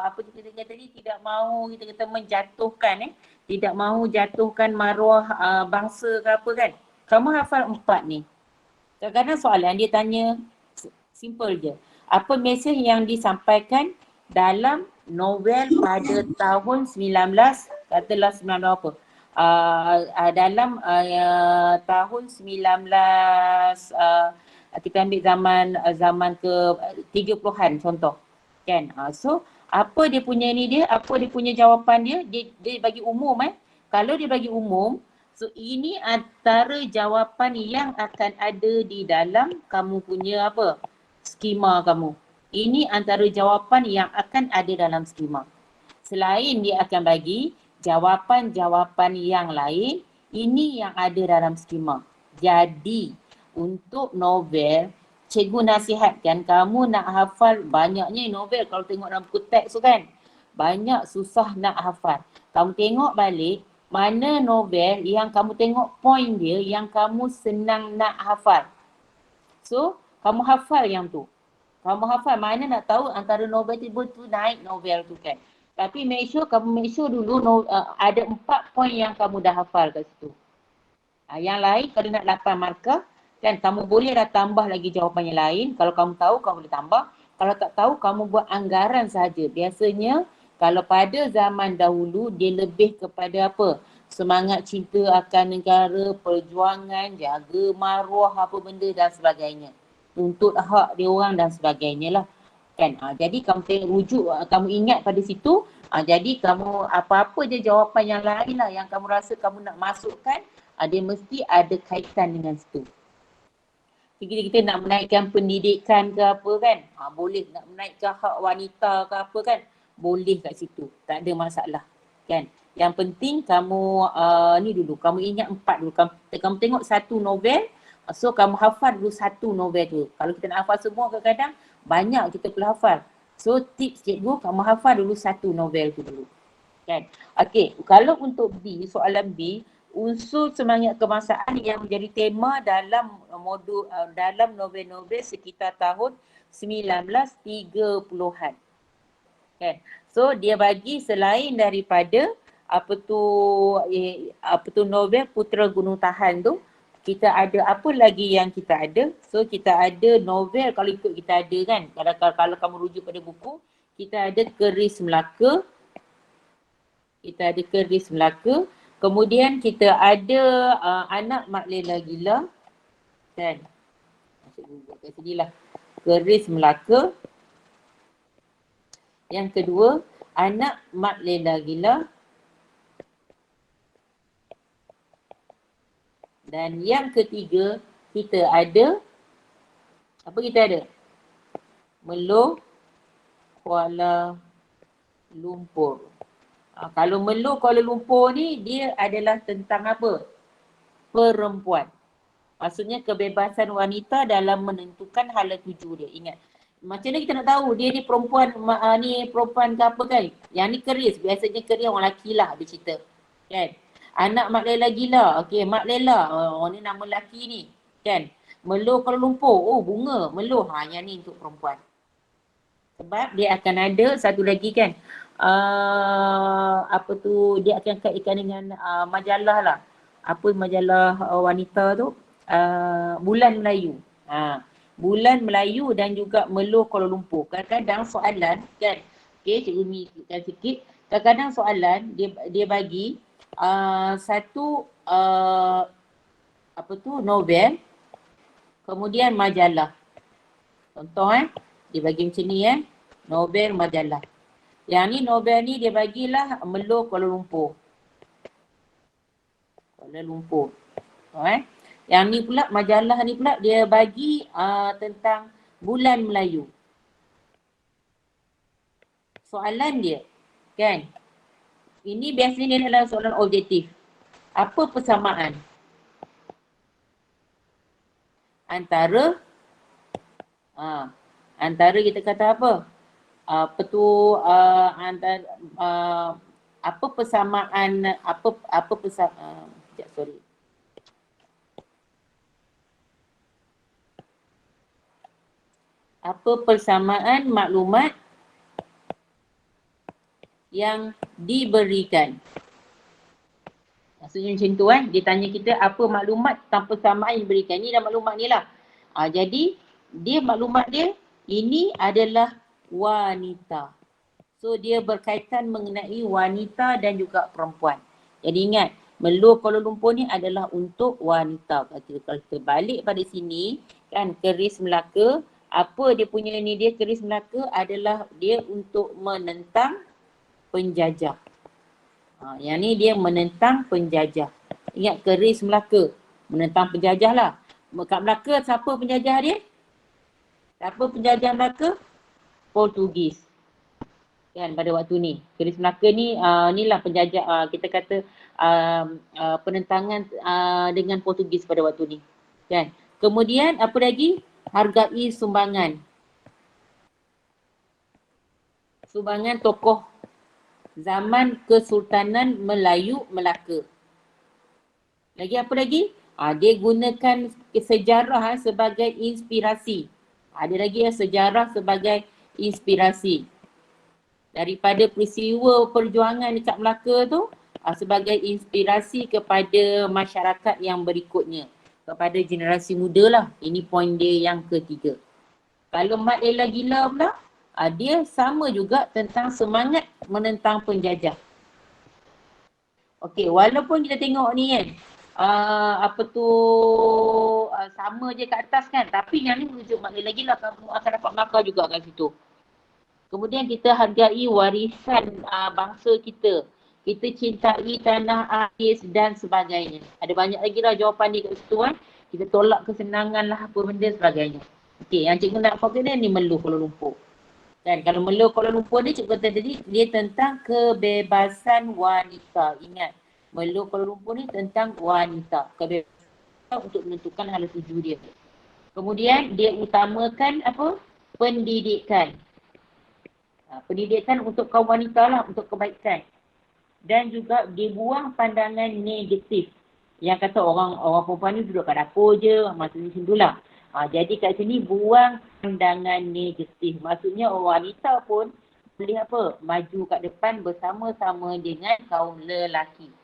apa kita kata tadi, tidak mahu kita kata menjatuhkan tidak mahu jatuhkan maruah bangsa ke apa kan. Kamu hafal 4 ni. Kadang-kadang soalan dia tanya simple je. Apa mesej yang disampaikan dalam novel pada tahun 19, katalah 19 apa? Dalam tahun 19 kita ambil zaman ke 30-an contoh. Kan? So apa dia punya ni dia, apa dia punya jawapan dia bagi umum Kalau dia bagi umum, so ini antara jawapan yang akan ada di dalam kamu punya apa? Skema kamu. Ini antara jawapan yang akan ada dalam skema. Selain dia akan bagi jawapan-jawapan yang lain, ini yang ada dalam skema. Jadi, untuk novel, cikgu nasihatkan kamu nak hafal banyaknya novel kalau tengok dalam buku teks tu kan. Banyak susah nak hafal. Kamu tengok balik, mana novel yang kamu tengok point dia yang kamu senang nak hafal. So, kamu hafal yang tu. Kamu hafal, mana nak tahu antara novel tu naik novel tu kan. Tapi kamu make sure dulu ada 4 point yang kamu dah hafal kat situ. Yang lain kalau nak 8 markah, kan kamu boleh dah tambah lagi jawapan yang lain. Kalau kamu tahu, kamu boleh tambah. Kalau tak tahu, kamu buat anggaran saja. Biasanya, kalau pada zaman dahulu, dia lebih kepada apa? Semangat cinta akan negara, perjuangan, jaga maruah, apa benda dan sebagainya. Tuntut hak dia orang dan sebagainya lah. Kan? Jadi kamu tengok rujuk, kamu ingat pada situ. Jadi kamu apa-apa je jawapan yang lain lah yang kamu rasa kamu nak masukkan, dia mesti ada kaitan dengan situ. Kita nak menaikkan pendidikan ke apa kan, boleh nak menaikkan hak wanita ke apa kan, boleh kat situ, tak ada masalah kan. Yang penting kamu ni dulu, kamu ingat 4 dulu, kamu tengok satu novel, so kamu hafal dulu satu novel tu. Kalau kita nak hafal semua kadang-kadang banyak kita perlu hafal. So tips cikgu, kamu hafal dulu satu novel tu dulu kan. Okey, kalau untuk B, soalan B, unsur semangat kebangsaan yang menjadi tema dalam dalam novel-novel sekitar tahun 1930-an. Kan? So dia bagi selain daripada apa tu novel Putera Gunung Tahan tu, kita ada apa lagi yang kita ada? So kita ada novel, kalau ikut kita ada kan, kalau kamu rujuk pada buku, kita ada Keris Melaka. Kita ada Keris Melaka. Kemudian kita ada Anak Mak Lela Gila. Kan? Kat sini lah. Keris Melaka. Yang kedua, Anak Mak Lela Gila. Dan yang ketiga, kita ada, apa kita ada? Melo Kuala Lumpur. Kalau Melo Kuala Lumpur ni, dia adalah tentang apa? Perempuan. Maksudnya kebebasan wanita dalam menentukan hala tuju dia. Ingat. Macam mana kita nak tahu dia ni perempuan ke apa kan? Yang ni Keris. Biasanya Keris orang lelaki lah dia cerita. Kan? Anak Mak Lela Gila. Okey, Mak Lela. Oh, ni nama lelaki ni. Kan? Melo Kuala Lumpur, oh bunga, melo. Yang ni untuk perempuan. Sebab dia akan ada satu lagi kan, dia akan kaitkan dengan majalah lah. Apa majalah wanita tu? Bulan Melayu. Bulan Melayu dan juga Melo Kuala Lumpur. Kadang-kadang soalan kan, cikgu mikirkan sikit. Kadang-kadang soalan dia bagi satu novel, kemudian majalah. Contoh dia bagi macam ni novel, majalah. Yang ni novel ni dia bagilah Melo Kuala Lumpur. Yang ni pula majalah ni pula dia bagi tentang Bulan Melayu. Soalan dia kan, ini biasanya dia adalah soalan objektif. Apa persamaan antara kita kata apa? Apa persamaan apa persamaan maklumat yang diberikan. Maksudnya macam tu dia tanya kita apa maklumat tentang persamaan yang diberikan. Ni dah maklumat ni lah. Jadi dia maklumat dia ini adalah wanita. So dia berkaitan mengenai wanita dan juga perempuan. Jadi ingat, Melo Kuala Lumpur ni adalah untuk wanita. Kalau kita balik pada sini kan, keris Melaka, apa dia punya ni, dia keris Melaka adalah dia untuk menentang penjajah. Yang ni dia menentang penjajah. Ingat keris Melaka, menentang penjajah lah. Kat Melaka siapa penjajah dia? Siapa penjajah Melaka? Portugis. Kan pada waktu ni. Keris Melaka ni inilah penjajah, kita kata penentangan dengan Portugis pada waktu ni. Kan. Kemudian apa lagi? Hargai sumbangan. Sumbangan tokoh zaman Kesultanan Melayu Melaka. Lagi apa lagi? Dia gunakan sejarah sebagai inspirasi. Ada lagi sejarah sebagai inspirasi. Daripada peristiwa perjuangan dekat Melaka tu sebagai inspirasi kepada masyarakat yang berikutnya. Kepada generasi muda lah. Ini poin dia yang ketiga. Kalau Mat Ella Gila pula, dia sama juga tentang semangat menentang penjajah. Okey, walaupun kita tengok ni kan, sama je kat atas kan, tapi yang ni merujuk Mat Ella Gila, kamu akan dapat markah juga kat situ. Kemudian kita hargai warisan bangsa kita. Kita cintai tanah air dan sebagainya. Ada banyak lagi lah jawapan dia kat situ kan. Kita tolak kesenangan lah apa benda sebagainya. Okey, yang cikgu nak fokus ni Melo Kuala Lumpur. Dan kalau Melo Kuala Lumpur ni cikgu kata tadi, dia tentang kebebasan wanita. Ingat, Melo Kuala Lumpur ni tentang wanita. Kebebasan untuk menentukan hala tuju dia. Kemudian dia utamakan apa? Pendidikan. Pendidikan untuk kaum wanita lah, untuk kebaikan. Dan juga dibuang pandangan negatif. Yang kata orang perempuan ni duduk kat dapur je, maksudnya macam tu lah. Jadi kat sini buang pandangan negatif. Maksudnya orang wanita pun boleh apa? Maju kat depan bersama-sama dengan kaum lelaki.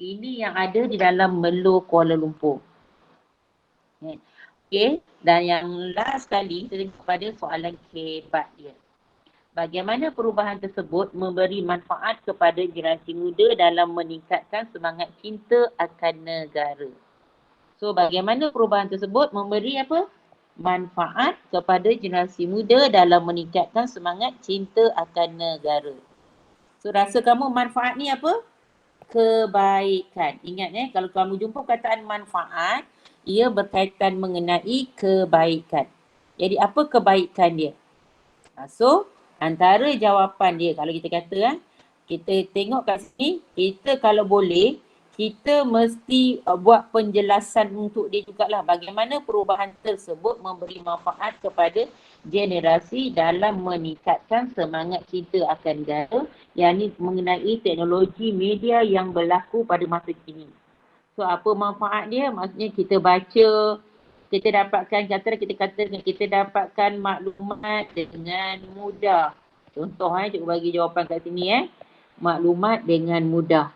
Ini yang ada di dalam Melo Kuala Lumpur. Okay. Dan yang last sekali, kita tengok pada soalan kebat dia. Bagaimana perubahan tersebut memberi manfaat kepada generasi muda dalam meningkatkan semangat cinta akan negara? So, bagaimana perubahan tersebut memberi apa? Manfaat kepada generasi muda dalam meningkatkan semangat cinta akan negara. So, rasa kamu manfaat ni apa? Kebaikan. Ingat kalau kamu jumpa kataan manfaat, ia berkaitan mengenai kebaikan. Jadi, apa kebaikan dia? So, antara jawapan dia, kalau kita kata kita tengok kat sini, kita kalau boleh, kita mesti buat penjelasan untuk dia jugalah bagaimana perubahan tersebut memberi manfaat kepada generasi dalam meningkatkan semangat cinta akan negara, yang ini mengenai teknologi media yang berlaku pada masa kini. So apa manfaat dia? Maksudnya kita baca kita dapatkan, kita dapatkan maklumat dengan mudah. Contoh cikgu bagi jawapan kat sini maklumat dengan mudah.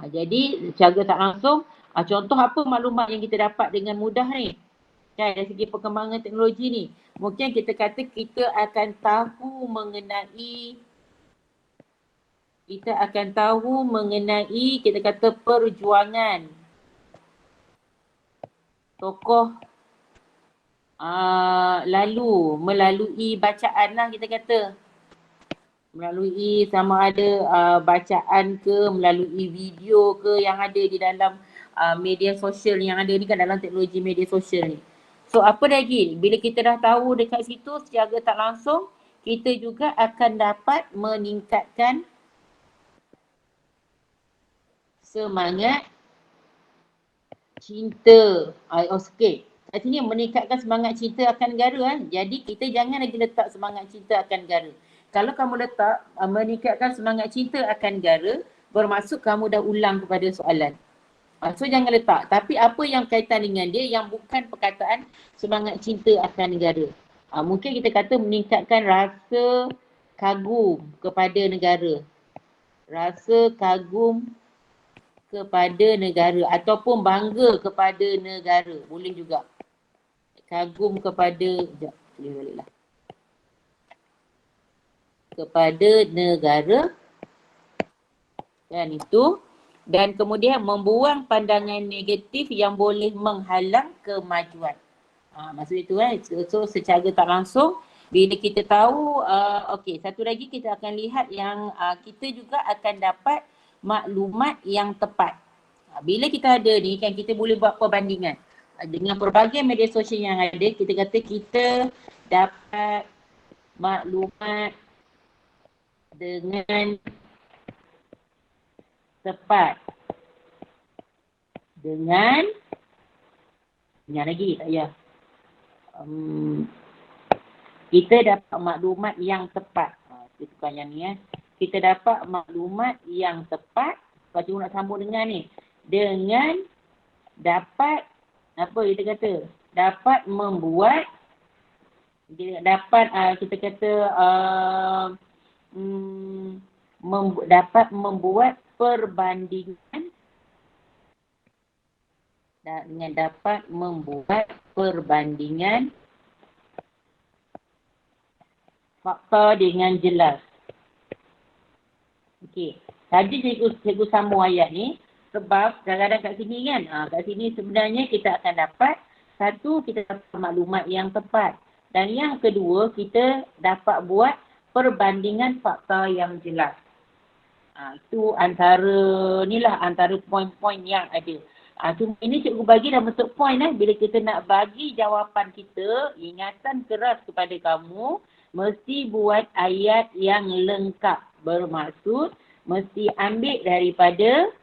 Jadi secara tak langsung, contoh apa maklumat yang kita dapat dengan mudah ni? Kan dari segi perkembangan teknologi ni. Mungkin kita kata kita akan tahu mengenai kita kata perjuangan tokoh melalui bacaan lah kita kata. Melalui sama ada bacaan ke, melalui video ke yang ada di dalam media sosial yang ada ni kan, dalam teknologi media sosial ni. So apa lagi? Bila kita dah tahu dekat situ secara tak langsung, kita juga akan dapat meningkatkan semangat cinta. Okey. Kat sini meningkatkan semangat cinta akan negara. Jadi kita jangan lagi letak semangat cinta akan negara. Kalau kamu letak meningkatkan semangat cinta akan negara, bermaksud kamu dah ulang kepada soalan. So jangan letak. Tapi apa yang kaitan dengan dia yang bukan perkataan semangat cinta akan negara. Mungkin kita kata meningkatkan rasa kagum kepada negara. Rasa kagum kepada negara ataupun bangga kepada negara. Boleh juga. Kagum kepada, boleh baliklah. Kepada negara. Kan itu. Dan kemudian membuang pandangan negatif yang boleh menghalang kemajuan. Maksud itu so secara tak langsung bila kita tahu, okey, satu lagi kita akan lihat yang kita juga akan dapat maklumat yang tepat. Bila kita ada ni kan kita boleh buat perbandingan. Dengan pelbagai media sosial yang ada, kita kata kita dapat maklumat dengan tepat. Dengan lagi tak payah. Kita dapat maklumat yang tepat. Kita tukar yang ni Kita dapat maklumat yang tepat. Kalau cikgu nak sambung dengan ni. Dengan dapat, apa kita kata? Dapat membuat, kita kata dapat membuat perbandingan. Dengan dapat membuat perbandingan fakta dengan jelas. Okey. Tadi cikgu sambung ayat ni sebab kadang-kadang kat sini kan, kat sini sebenarnya kita akan dapat satu, kita dapat maklumat yang tepat. Dan yang kedua, kita dapat buat perbandingan fakta yang jelas. Itu antara poin-poin yang ada. Cuma ini cikgu bagi dalam bentuk poin bila kita nak bagi jawapan kita, ingatan keras kepada kamu, mesti buat ayat yang lengkap. Bermaksud, mesti ambil daripada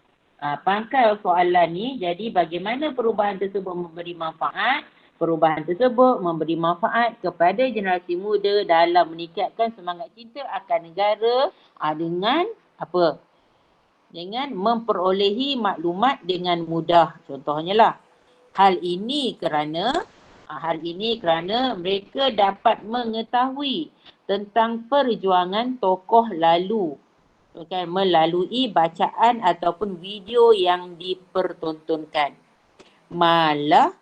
pangkal soalan ni. Jadi bagaimana perubahan tersebut memberi manfaat? Perubahan tersebut memberi manfaat kepada generasi muda dalam meningkatkan semangat cinta akan negara dengan apa? Dengan memperolehi maklumat dengan mudah. Contohnya lah. Hal ini kerana mereka dapat mengetahui tentang perjuangan tokoh lalu. Melalui bacaan ataupun video yang dipertontonkan. Malah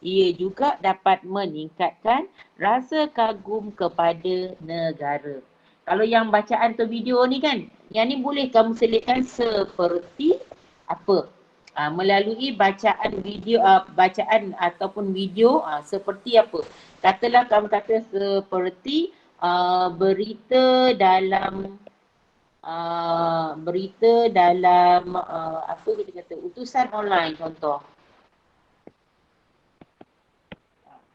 ia juga dapat meningkatkan rasa kagum kepada negara. Kalau yang bacaan atau video ni kan, yang ni boleh kamu selitkan seperti apa? Melalui bacaan video, bacaan ataupun video seperti apa? Katalah kamu kata seperti berita dalam apa kita kata, utusan online contoh.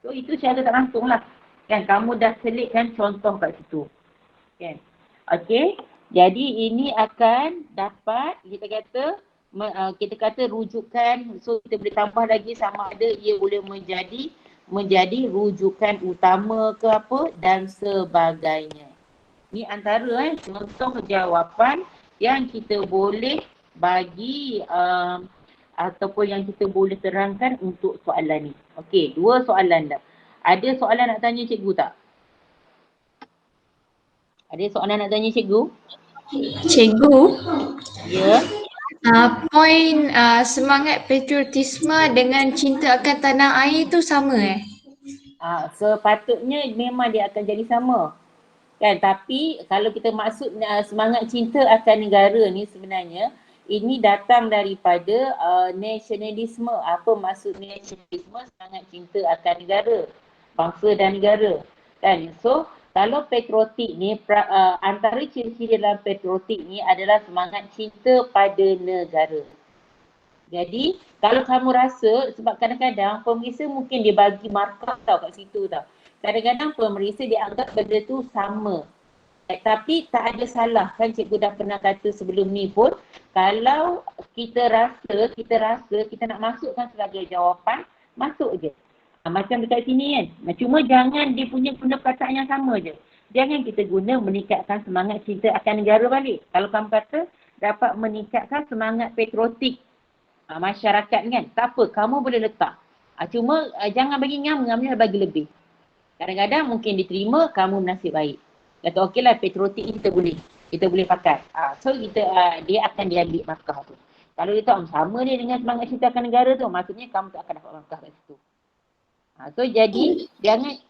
So itu secara tak langsung lah. Kan kamu dah selitkan contoh kat situ. Kan? Okey. Jadi ini akan dapat kita kata rujukan. So kita boleh tambah lagi sama ada ia boleh menjadi rujukan utama ke apa dan sebagainya. Ni antara contoh jawapan yang kita boleh bagi ataupun yang kita boleh terangkan untuk soalan ni. Okey, 2 soalan dah. Ada soalan nak tanya cikgu tak? Ada soalan nak tanya cikgu? Cikgu, Ya. poin semangat patriotisme dengan cinta akan tanah air tu sama Sepatutnya memang dia akan jadi sama. Kan, tapi kalau kita maksud semangat cinta akan negara ni sebenarnya ini datang daripada nasionalisme. Apa maksud nasionalisme? Semangat cinta akan negara, bangsa dan negara. Kan? So, kalau patriotik ni antara ciri-ciri dalam patriotik ni adalah semangat cinta pada negara. Jadi, kalau kamu rasa, sebab kadang-kadang pemeriksa mungkin dia bagi markah tau kat situ tau. Kadang-kadang pemeriksa dia anggap benda tu sama. Tapi tak ada salah, kan cikgu dah pernah kata sebelum ni pun, kalau kita rasa kita nak masukkan sebagai jawapan, masuk je. Macam dekat sini kan. Cuma jangan dia punya guna perkataan yang sama je. Jangan kita guna meningkatkan semangat cinta akan negara balik. Kalau kamu kata dapat meningkatkan semangat patriotik masyarakat kan, tak apa, kamu boleh letak. Cuma jangan bagi ngam-ngamnya bagi lebih. Kadang-kadang mungkin diterima, kamu nasib baik. Kata okey lah, patriotik ni kita boleh pakai. So kita dia akan diambil markah tu. Kalau dia tahu sama dia dengan semangat cinta akan negara tu, maksudnya kamu tak akan dapat markah kat situ. So jadi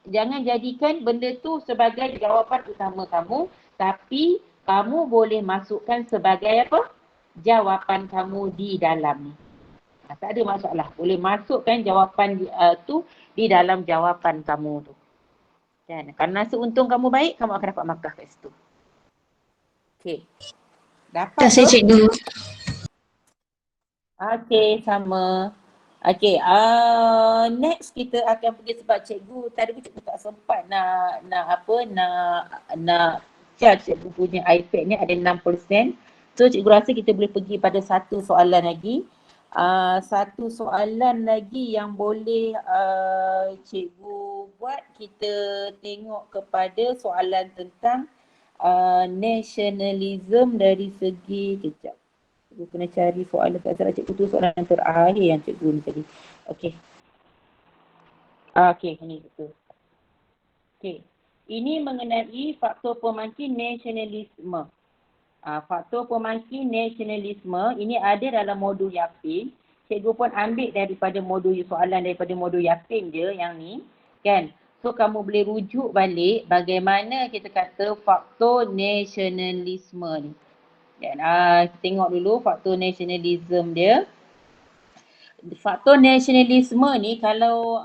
jangan jadikan benda tu sebagai jawapan utama kamu, tapi kamu boleh masukkan sebagai apa? Jawapan kamu di dalam ni. Tak ada masalah. Boleh masukkan jawapan tu di dalam jawapan kamu tu. Kan? Kerana seuntung kamu baik, kamu akan dapat markah kat situ. Okey. Dapat Terima kasih tu? cikgu. Okey, sama. Okey, next kita akan pergi sebab cikgu tadi cikgu tak sempat nak charge cikgu punya iPad ni ada 6%. So cikgu rasa kita boleh pergi pada satu soalan lagi. Satu soalan lagi yang boleh cikgu buat, kita tengok kepada soalan tentang nationalism dari segi, kejap. Cikgu kena cari soalan, tak salah cikgu tu soalan yang terakhir yang cikgu ni tadi. Okey. Okey, ini betul. Okey. Ini mengenai faktor pemangkin nasionalisme. Faktor pemangkin nasionalisme ini ada dalam modul Yaping. Cikgu pun ambil daripada modul soalan daripada modul Yaping je yang ni, kan. So kamu boleh rujuk balik bagaimana kita kata faktor nasionalisme ni. Dan tengok dulu faktor nasionalisme dia. Faktor nasionalisme ni kalau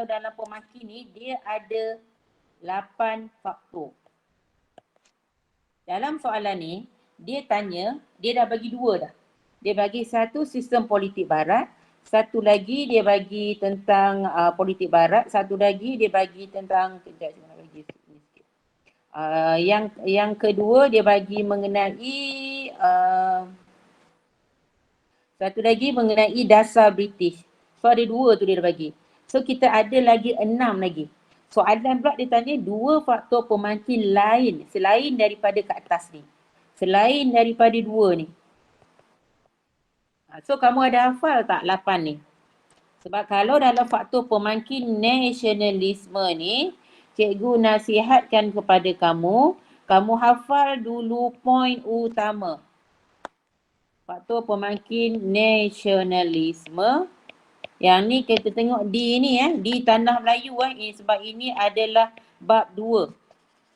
dalam pemangkin ni dia ada 8 faktor. Dalam soalan ni, dia tanya, dia dah bagi 2 dah. Dia bagi satu sistem politik barat, satu lagi dia bagi tentang politik barat, satu lagi dia bagi tentang, kejap saya nak bagi sikit. Yang kedua dia bagi mengenai, satu lagi mengenai dasar British. So ada 2 tu dia dah bagi. So kita ada lagi 6 lagi. Soalan pula dia tanya 2 faktor pemangkin lain selain daripada kat atas ni. Selain daripada 2 ni. So kamu ada hafal tak 8 ni? Sebab kalau dalam faktor pemangkin nasionalisme ni, cikgu nasihatkan kepada kamu, kamu hafal dulu poin utama. Faktor pemangkin nasionalisme. Yang ni kita tengok D ni di Tanah Melayu sebab ini adalah bab 2.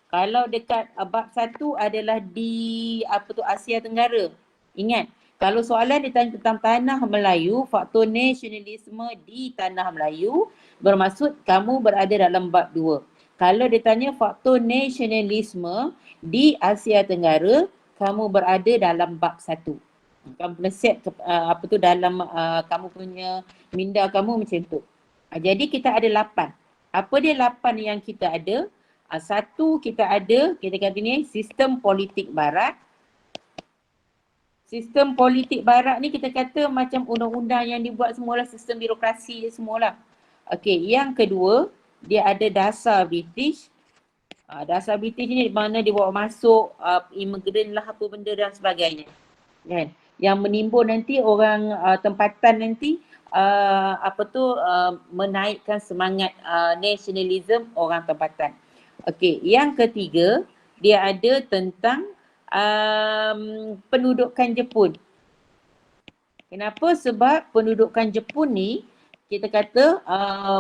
Kalau dekat bab 1 adalah di Asia Tenggara. Ingat, kalau soalan ditanya tentang Tanah Melayu, faktor nasionalisme di Tanah Melayu, bermaksud kamu berada dalam bab 2. Kalau ditanya faktor nasionalisme di Asia Tenggara, kamu berada dalam bab 1. Kamu kena set dalam kamu punya minda kamu macam tu. Jadi kita ada 8. Apa dia 8 yang kita ada? Satu kita ada, kita kata ni sistem politik barat. Sistem politik barat ni kita kata macam undang-undang yang dibuat semualah, sistem birokrasi semualah. Okey, yang kedua dia ada dasar British. Dasar British ni di mana dia bawa masuk imigran lah apa benda dan sebagainya. Kan? yang menimbun nanti orang tempatan nanti menaikkan semangat nasionalisme orang tempatan. Okey, yang ketiga dia ada tentang pendudukan Jepun. Kenapa? Sebab pendudukan Jepun ni kita kata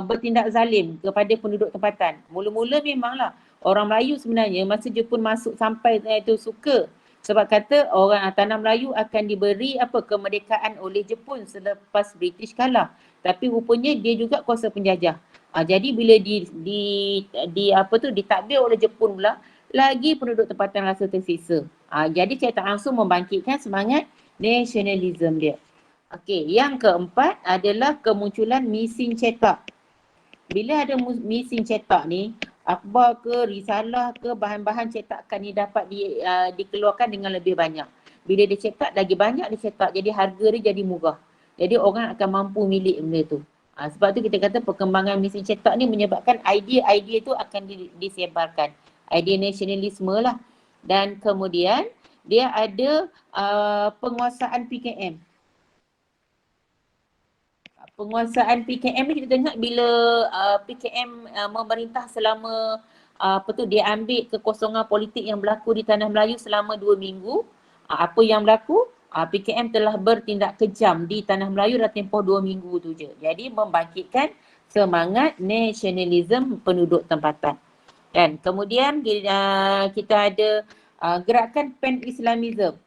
bertindak zalim kepada penduduk tempatan. Mula-mula memanglah orang Melayu sebenarnya masa Jepun masuk sampai itu suka. Sebab kata orang tanah Melayu akan diberi kemerdekaan oleh Jepun selepas British kalah. Tapi rupanya dia juga kuasa penjajah. Jadi bila ditakbir oleh Jepun pula, lagi penduduk tempatan rasa tersiksa. Jadi saya tak langsung membangkitkan semangat nasionalisme dia. Okey, yang keempat adalah kemunculan mesin cetak. Bila ada mesin cetak ni, akhbar ke, risalah ke, bahan-bahan cetakan ni dapat dikeluarkan dengan lebih banyak. Bila dia cetak, lagi banyak dia cetak, jadi harga dia jadi murah. Jadi orang akan mampu milik benda tu. Sebab tu kita kata perkembangan mesin cetak ni menyebabkan idea-idea tu akan disebarkan. Idea nasionalisme lah. Dan kemudian dia ada penguasaan PKM. Penguasaan PKM ni kita tengok bila PKM memerintah selama dia ambil kekosongan politik yang berlaku di Tanah Melayu selama 2 minggu. Apa yang berlaku? PKM telah bertindak kejam di Tanah Melayu dah tempoh 2 minggu tu je. Jadi membangkitkan semangat nasionalisme penduduk tempatan. Dan kemudian kita ada gerakan Pan-Islamism.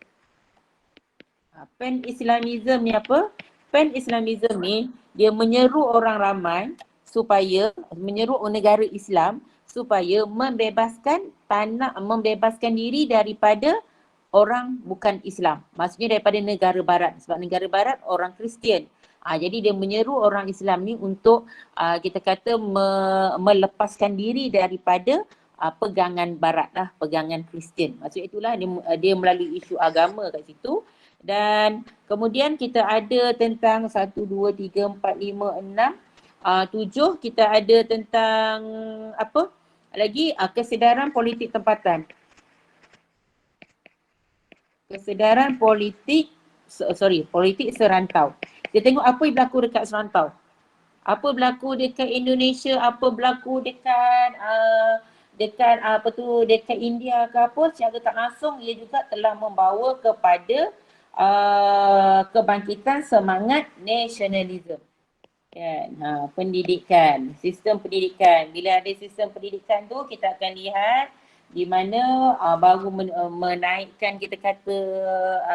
Pan-Islamism ni apa? Pan-Islamism ni dia menyeru orang ramai supaya menyeru negara Islam supaya membebaskan diri daripada orang bukan Islam. Maksudnya daripada negara barat, sebab negara barat orang Kristian. Jadi dia menyeru orang Islam ni untuk kita kata melepaskan diri daripada pegangan barat lah, pegangan Kristian. Maksudnya itulah dia melalui isu agama kat situ. Dan kemudian kita ada tentang 1, 2, 3, 4, 5, 6, 7 kita ada tentang apa lagi? Kesedaran politik tempatan. Kesedaran politik serantau. Kita tengok apa yang berlaku dekat serantau. Apa berlaku dekat Indonesia, apa berlaku dekat dekat India ke apa, secara tak langsung ia juga telah membawa kepada kebangkitan semangat nasionalisme. Kan? Pendidikan, sistem pendidikan. Bila ada sistem pendidikan tu kita akan lihat di mana baru menaikkan kita kata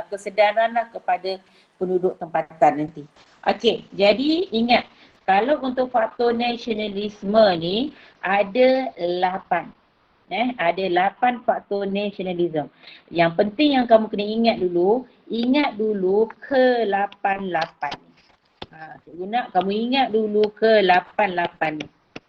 kesedaran lah kepada penduduk tempatan nanti. Okey, jadi ingat kalau untuk faktor nasionalisme ni ada 8. Ada 8 faktor nasionalisme. Yang penting yang kamu kena ingat dulu ke-88 ni. Cikgu nak kamu ingat dulu ke-88 ni.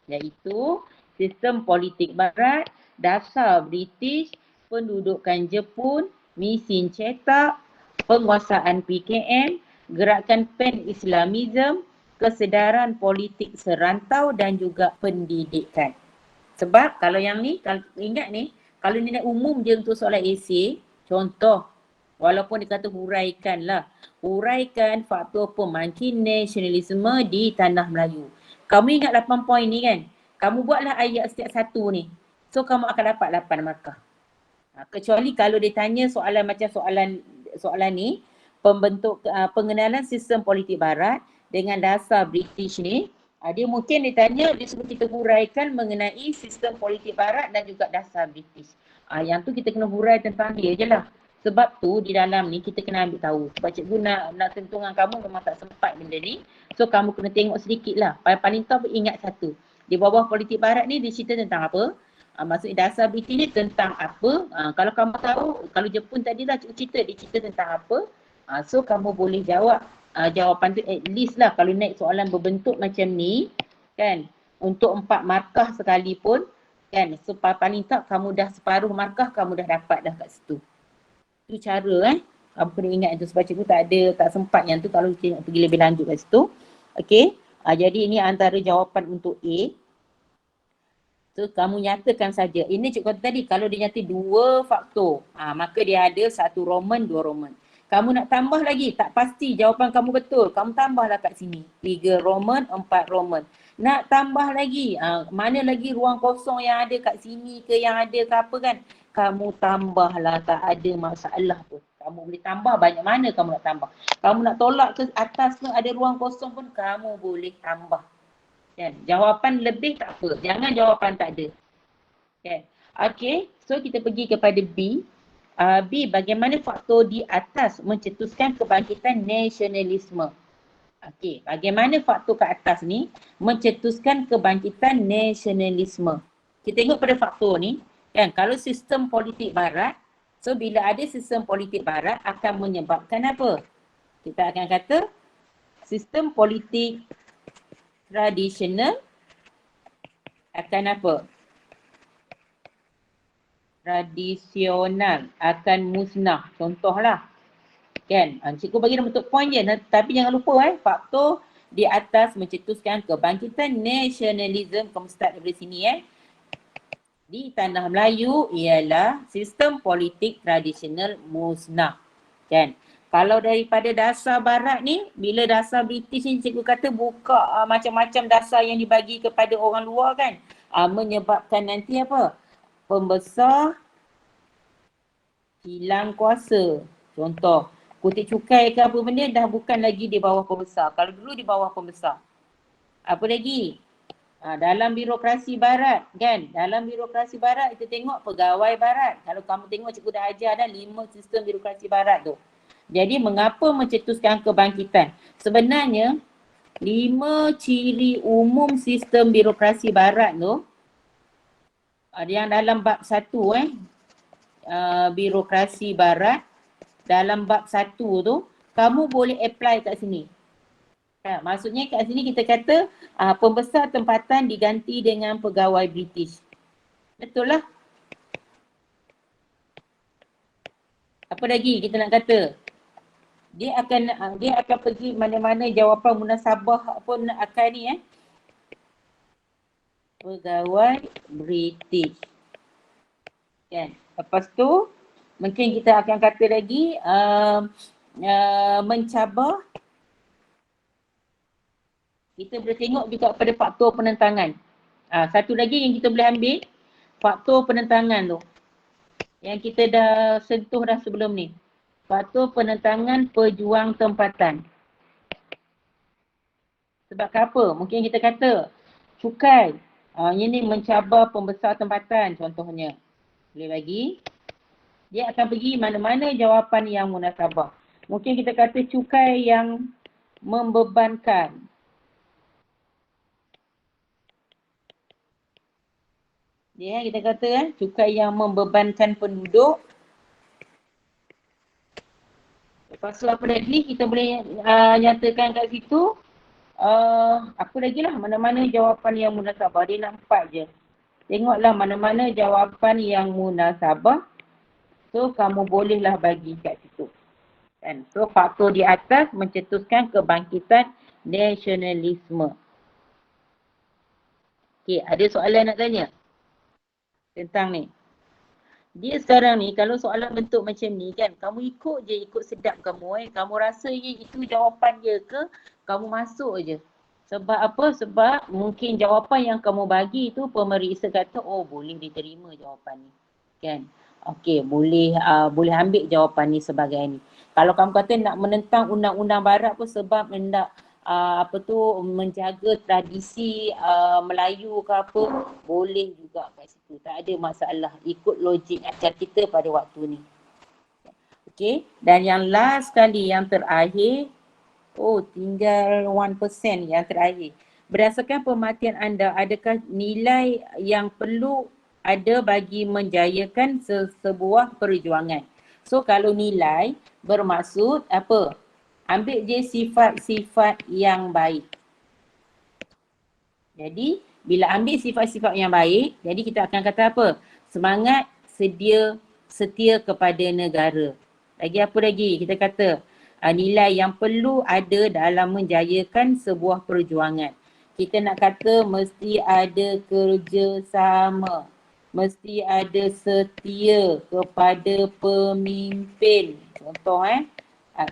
Iaitu sistem politik barat, dasar British, pendudukan Jepun, mesin cetak, penguasaan PKM, gerakan Pan-Islamism, kesedaran politik serantau dan juga pendidikan. Sebab kalau yang ni, kalau ingat ni, kalau ni nak umum je untuk soalan esei, contoh, walaupun dia kata huraikan faktor pembangkit nasionalisme di Tanah Melayu. Kamu ingat 8 poin ni kan? Kamu buatlah ayat setiap satu ni. So kamu akan dapat 8 markah. Kecuali kalau dia tanya soalan macam soalan ni, pengenalan sistem politik barat dengan dasar British ni, dia mungkin dia suruh kita huraikan mengenai sistem politik barat dan juga dasar British. Yang tu kita kena hurai tentang dia je lah. Sebab tu di dalam ni kita kena ambil tahu. Sebab cikgu nak tentungan kamu memang tak sempat benda ni. So kamu kena tengok sedikit lah. Paling top ingat satu. Di bawah politik barat ni dia cerita tentang apa? Maksudnya dasar British ni tentang apa? Kalau kamu tahu, kalau Jepun tadi lah cikgu cerita, dia cerita tentang apa? So kamu boleh jawab jawapan tu at least lah kalau naik soalan berbentuk macam ni kan, untuk 4 markah sekalipun kan, so paling tak kamu dah separuh markah kamu dah dapat dah kat situ. Itu cara kamu kena ingat itu, sebab cikgu tak sempat yang tu kalau cikgu nak pergi lebih lanjut kat situ. Okey, jadi ini antara jawapan untuk A. So kamu nyatakan saja. Ini cikgu kata tadi kalau dia nyata 2 faktor, maka dia ada 1 Roman, 2 Roman. Kamu nak tambah lagi, tak pasti jawapan kamu betul. Kamu tambahlah kat sini. 3 Roman, 4 Roman. Nak tambah lagi, mana lagi ruang kosong yang ada kat sini ke yang ada ke apa kan. Kamu tambahlah, tak ada masalah pun. Kamu boleh tambah banyak mana kamu nak tambah. Kamu nak tolak ke atas ke ada ruang kosong pun kamu boleh tambah. Kan? Jawapan lebih tak apa. Jangan jawapan tak ada. Kan? Okay, so kita pergi kepada B. B, bagaimana faktor di atas mencetuskan kebangkitan nasionalisme? Okey, bagaimana faktor ke atas ni mencetuskan kebangkitan nasionalisme? Kita tengok pada faktor ni, kan, kalau sistem politik barat, so bila ada sistem politik barat akan menyebabkan apa? Kita akan kata sistem politik tradisional akan apa? Tradisional akan musnah. Contohlah. Kan? Cikgu bagi dalam bentuk poin je. Tapi jangan lupa faktor di atas mencetuskan kebangkitan nasionalisme. Kamu start dari sini di tanah Melayu ialah sistem politik tradisional musnah. Kan? Kalau daripada dasar barat ni, bila dasar British ni cikgu kata buka macam-macam dasar yang dibagi kepada orang luar kan. Menyebabkan nanti apa? Pembesar hilang kuasa. Contoh, kutip cukai ke apa benda dah bukan lagi di bawah pembesar. Kalau dulu di bawah pembesar. Apa lagi? Dalam birokrasi barat kan. Dalam birokrasi barat kita tengok pegawai barat. Kalau kamu tengok cikgu dah ajar dah 5 sistem birokrasi barat tu. Jadi mengapa mencetuskan kebangkitan? Sebenarnya 5 ciri umum sistem birokrasi barat tu yang dalam bab 1 birokrasi barat, dalam bab 1 tu kamu boleh apply kat sini. Maksudnya kat sini kita kata pembesar tempatan diganti dengan pegawai British. Betul lah. Apa lagi kita nak kata? Dia akan pergi mana-mana jawapan munasabah pun akan ni pegawai British. Kan? Lepas tu mungkin kita akan kata lagi mencabar. Kita boleh tengok juga pada faktor penentangan. Satu lagi yang kita boleh ambil faktor penentangan tu. Yang kita dah sentuh dah sebelum ni. Faktor penentangan pejuang tempatan. Sebab apa? Mungkin kita kata cukai. Ini mencabar pembesar tempatan contohnya. Boleh lagi. Dia akan pergi mana-mana jawapan yang munasabah. Mungkin kita kata cukai yang membebankan. Dia kita kata cukai yang membebankan penduduk. Lepas tu apa lagi kita boleh nyatakan kat situ. Apa lagi lah mana-mana jawapan yang munasabah. Dia nak 4 je. Tengoklah mana-mana jawapan yang munasabah. So kamu bolehlah bagi kat situ. Kan? So faktor di atas mencetuskan kebangkitan nasionalisme. Okay, ada soalan nak tanya? Tentang ni. Dia sekarang ni kalau soalan bentuk macam ni kan, kamu ikut je, ikut sedap kamu Kamu rasa je itu jawapan dia ke, kamu masuk je. Sebab apa? Sebab mungkin jawapan yang kamu bagi tu pemeriksa kata, oh boleh diterima jawapan ni. Kan? Okey, boleh ambil jawapan ni sebagai ni. Kalau kamu kata nak menentang undang-undang barat pun sebab nak menjaga tradisi Melayu ke apa, boleh juga kat situ. Tak ada masalah. Ikut logik ajar kita pada waktu ni. Okey, dan yang last sekali, yang terakhir, tinggal 1% yang terakhir. Berdasarkan pemerhatian anda, adakah nilai yang perlu ada bagi menjayakan sebuah perjuangan? So kalau nilai bermaksud apa? Ambil je sifat-sifat yang baik. Jadi bila ambil sifat-sifat yang baik, jadi kita akan kata apa? Semangat, setia kepada negara. Lagi apa lagi? Kita kata nilai yang perlu ada dalam menjayakan sebuah perjuangan. Kita nak kata mesti ada kerjasama. Mesti ada setia kepada pemimpin. Contoh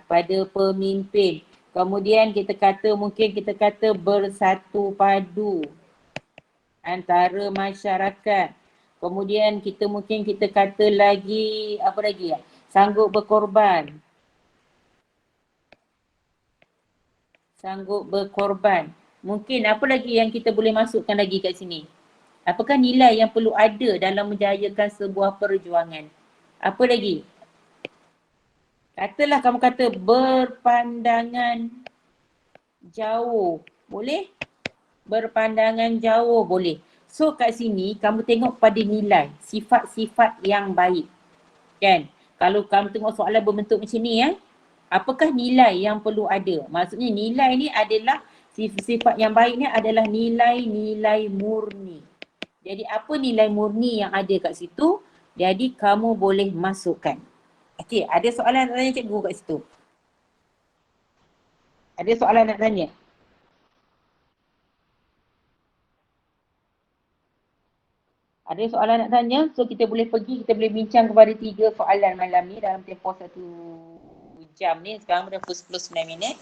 pada pemimpin. Kemudian mungkin kita kata bersatu padu antara masyarakat. Kemudian mungkin kita kata lagi, apa lagi ya? Sanggup berkorban. Sanggup berkorban. Mungkin apa lagi yang kita boleh masukkan lagi kat sini? Apakah nilai yang perlu ada dalam menjayakan sebuah perjuangan? Apa lagi? Katalah kamu kata berpandangan jauh. Boleh? Berpandangan jauh boleh. So kat sini kamu tengok pada nilai, sifat-sifat yang baik. Kan? Kalau kamu tengok soalan berbentuk macam ni apakah nilai yang perlu ada? Maksudnya nilai ni adalah sifat yang baik ni adalah nilai-nilai murni. Jadi apa nilai murni yang ada kat situ? Jadi kamu boleh masukkan. Okey, ada soalan nak tanya cikgu kat situ? Ada soalan nak tanya? Ada soalan nak tanya? So kita boleh kita boleh bincang kepada 3 soalan malam ni dalam tempoh 1 jam ni. Sekarang dah pukul 10:09 minit.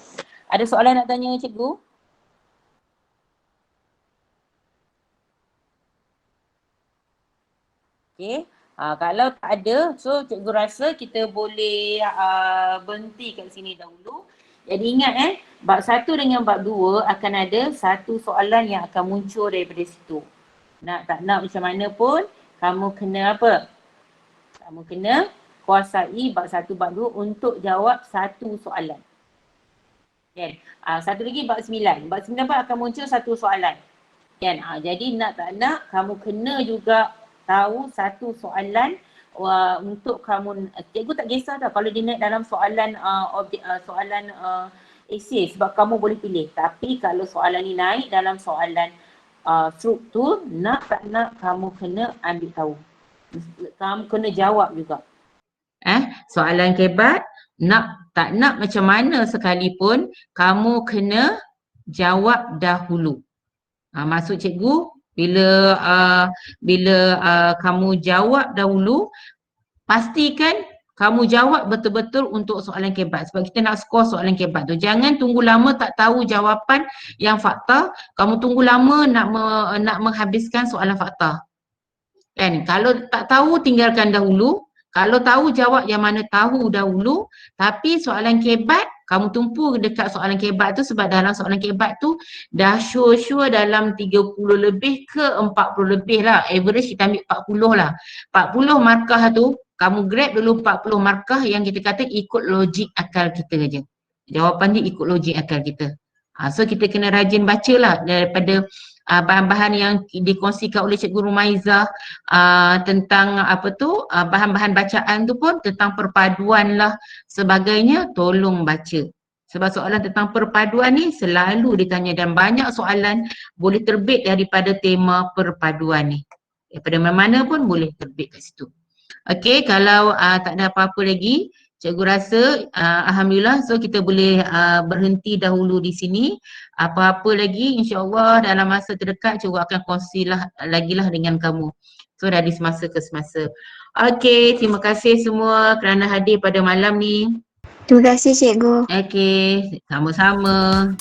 Ada soalan nak tanya cikgu? Okey. Kalau tak ada, so cikgu rasa kita boleh berhenti kat sini dahulu. Jadi ingat bab 1 dengan bab 2 akan ada satu soalan yang akan muncul daripada situ. Nak tak nak macam mana pun, kamu kena apa? Kamu kena kuasai bab 1, bab 2 untuk jawab satu soalan. Kan? Satu lagi bab 9. Bab 9 pun akan muncul satu soalan. Kan? Jadi nak tak nak, kamu kena juga tahu satu soalan untuk kamu. Cikgu tak kisah dah kalau dia naik dalam soalan soalan essay sebab kamu boleh pilih. Tapi kalau soalan ni naik dalam soalan struktur, nak tak nak kamu kena ambil tahu. Kamu kena jawab juga. Soalan kebat, nak tak nak macam mana sekalipun, kamu kena jawab dahulu. Maksud cikgu, bila kamu jawab dahulu, pastikan kamu jawab betul-betul untuk soalan kebat. Sebab kita nak skor soalan kebat tu. Jangan tunggu lama tak tahu jawapan yang fakta. Kamu tunggu lama nak menghabiskan soalan fakta. Kan? Kalau tak tahu, tinggalkan dahulu. Kalau tahu, jawab yang mana tahu dahulu. Tapi soalan kebat, kamu tumpu dekat soalan kebat tu sebab dalam soalan kebat tu dah sure dalam 30 lebih ke 40 lebih lah. Average kita ambil 40 lah. 40 markah tu, kamu grab dulu 40 markah yang kita kata ikut logik akal kita je. Jawapan dia ikut logik akal kita. So kita kena rajin baca lah daripada bahan-bahan yang dikongsikan oleh Cikgu Rumaiza tentang bahan-bahan bacaan tu pun tentang perpaduan lah sebagainya, tolong baca. Sebab soalan tentang perpaduan ni selalu ditanya dan banyak soalan boleh terbit daripada tema perpaduan ni. Daripada mana pun boleh terbit kat situ. Okey, kalau tak ada apa-apa lagi, cikgu rasa alhamdulillah, so kita boleh berhenti dahulu di sini. Apa-apa lagi insya-Allah dalam masa terdekat cikgu akan kongsilah lagilah dengan kamu. So dari semasa ke semasa. Okey, terima kasih semua kerana hadir pada malam ni. Terima kasih cikgu. Okey, sama-sama.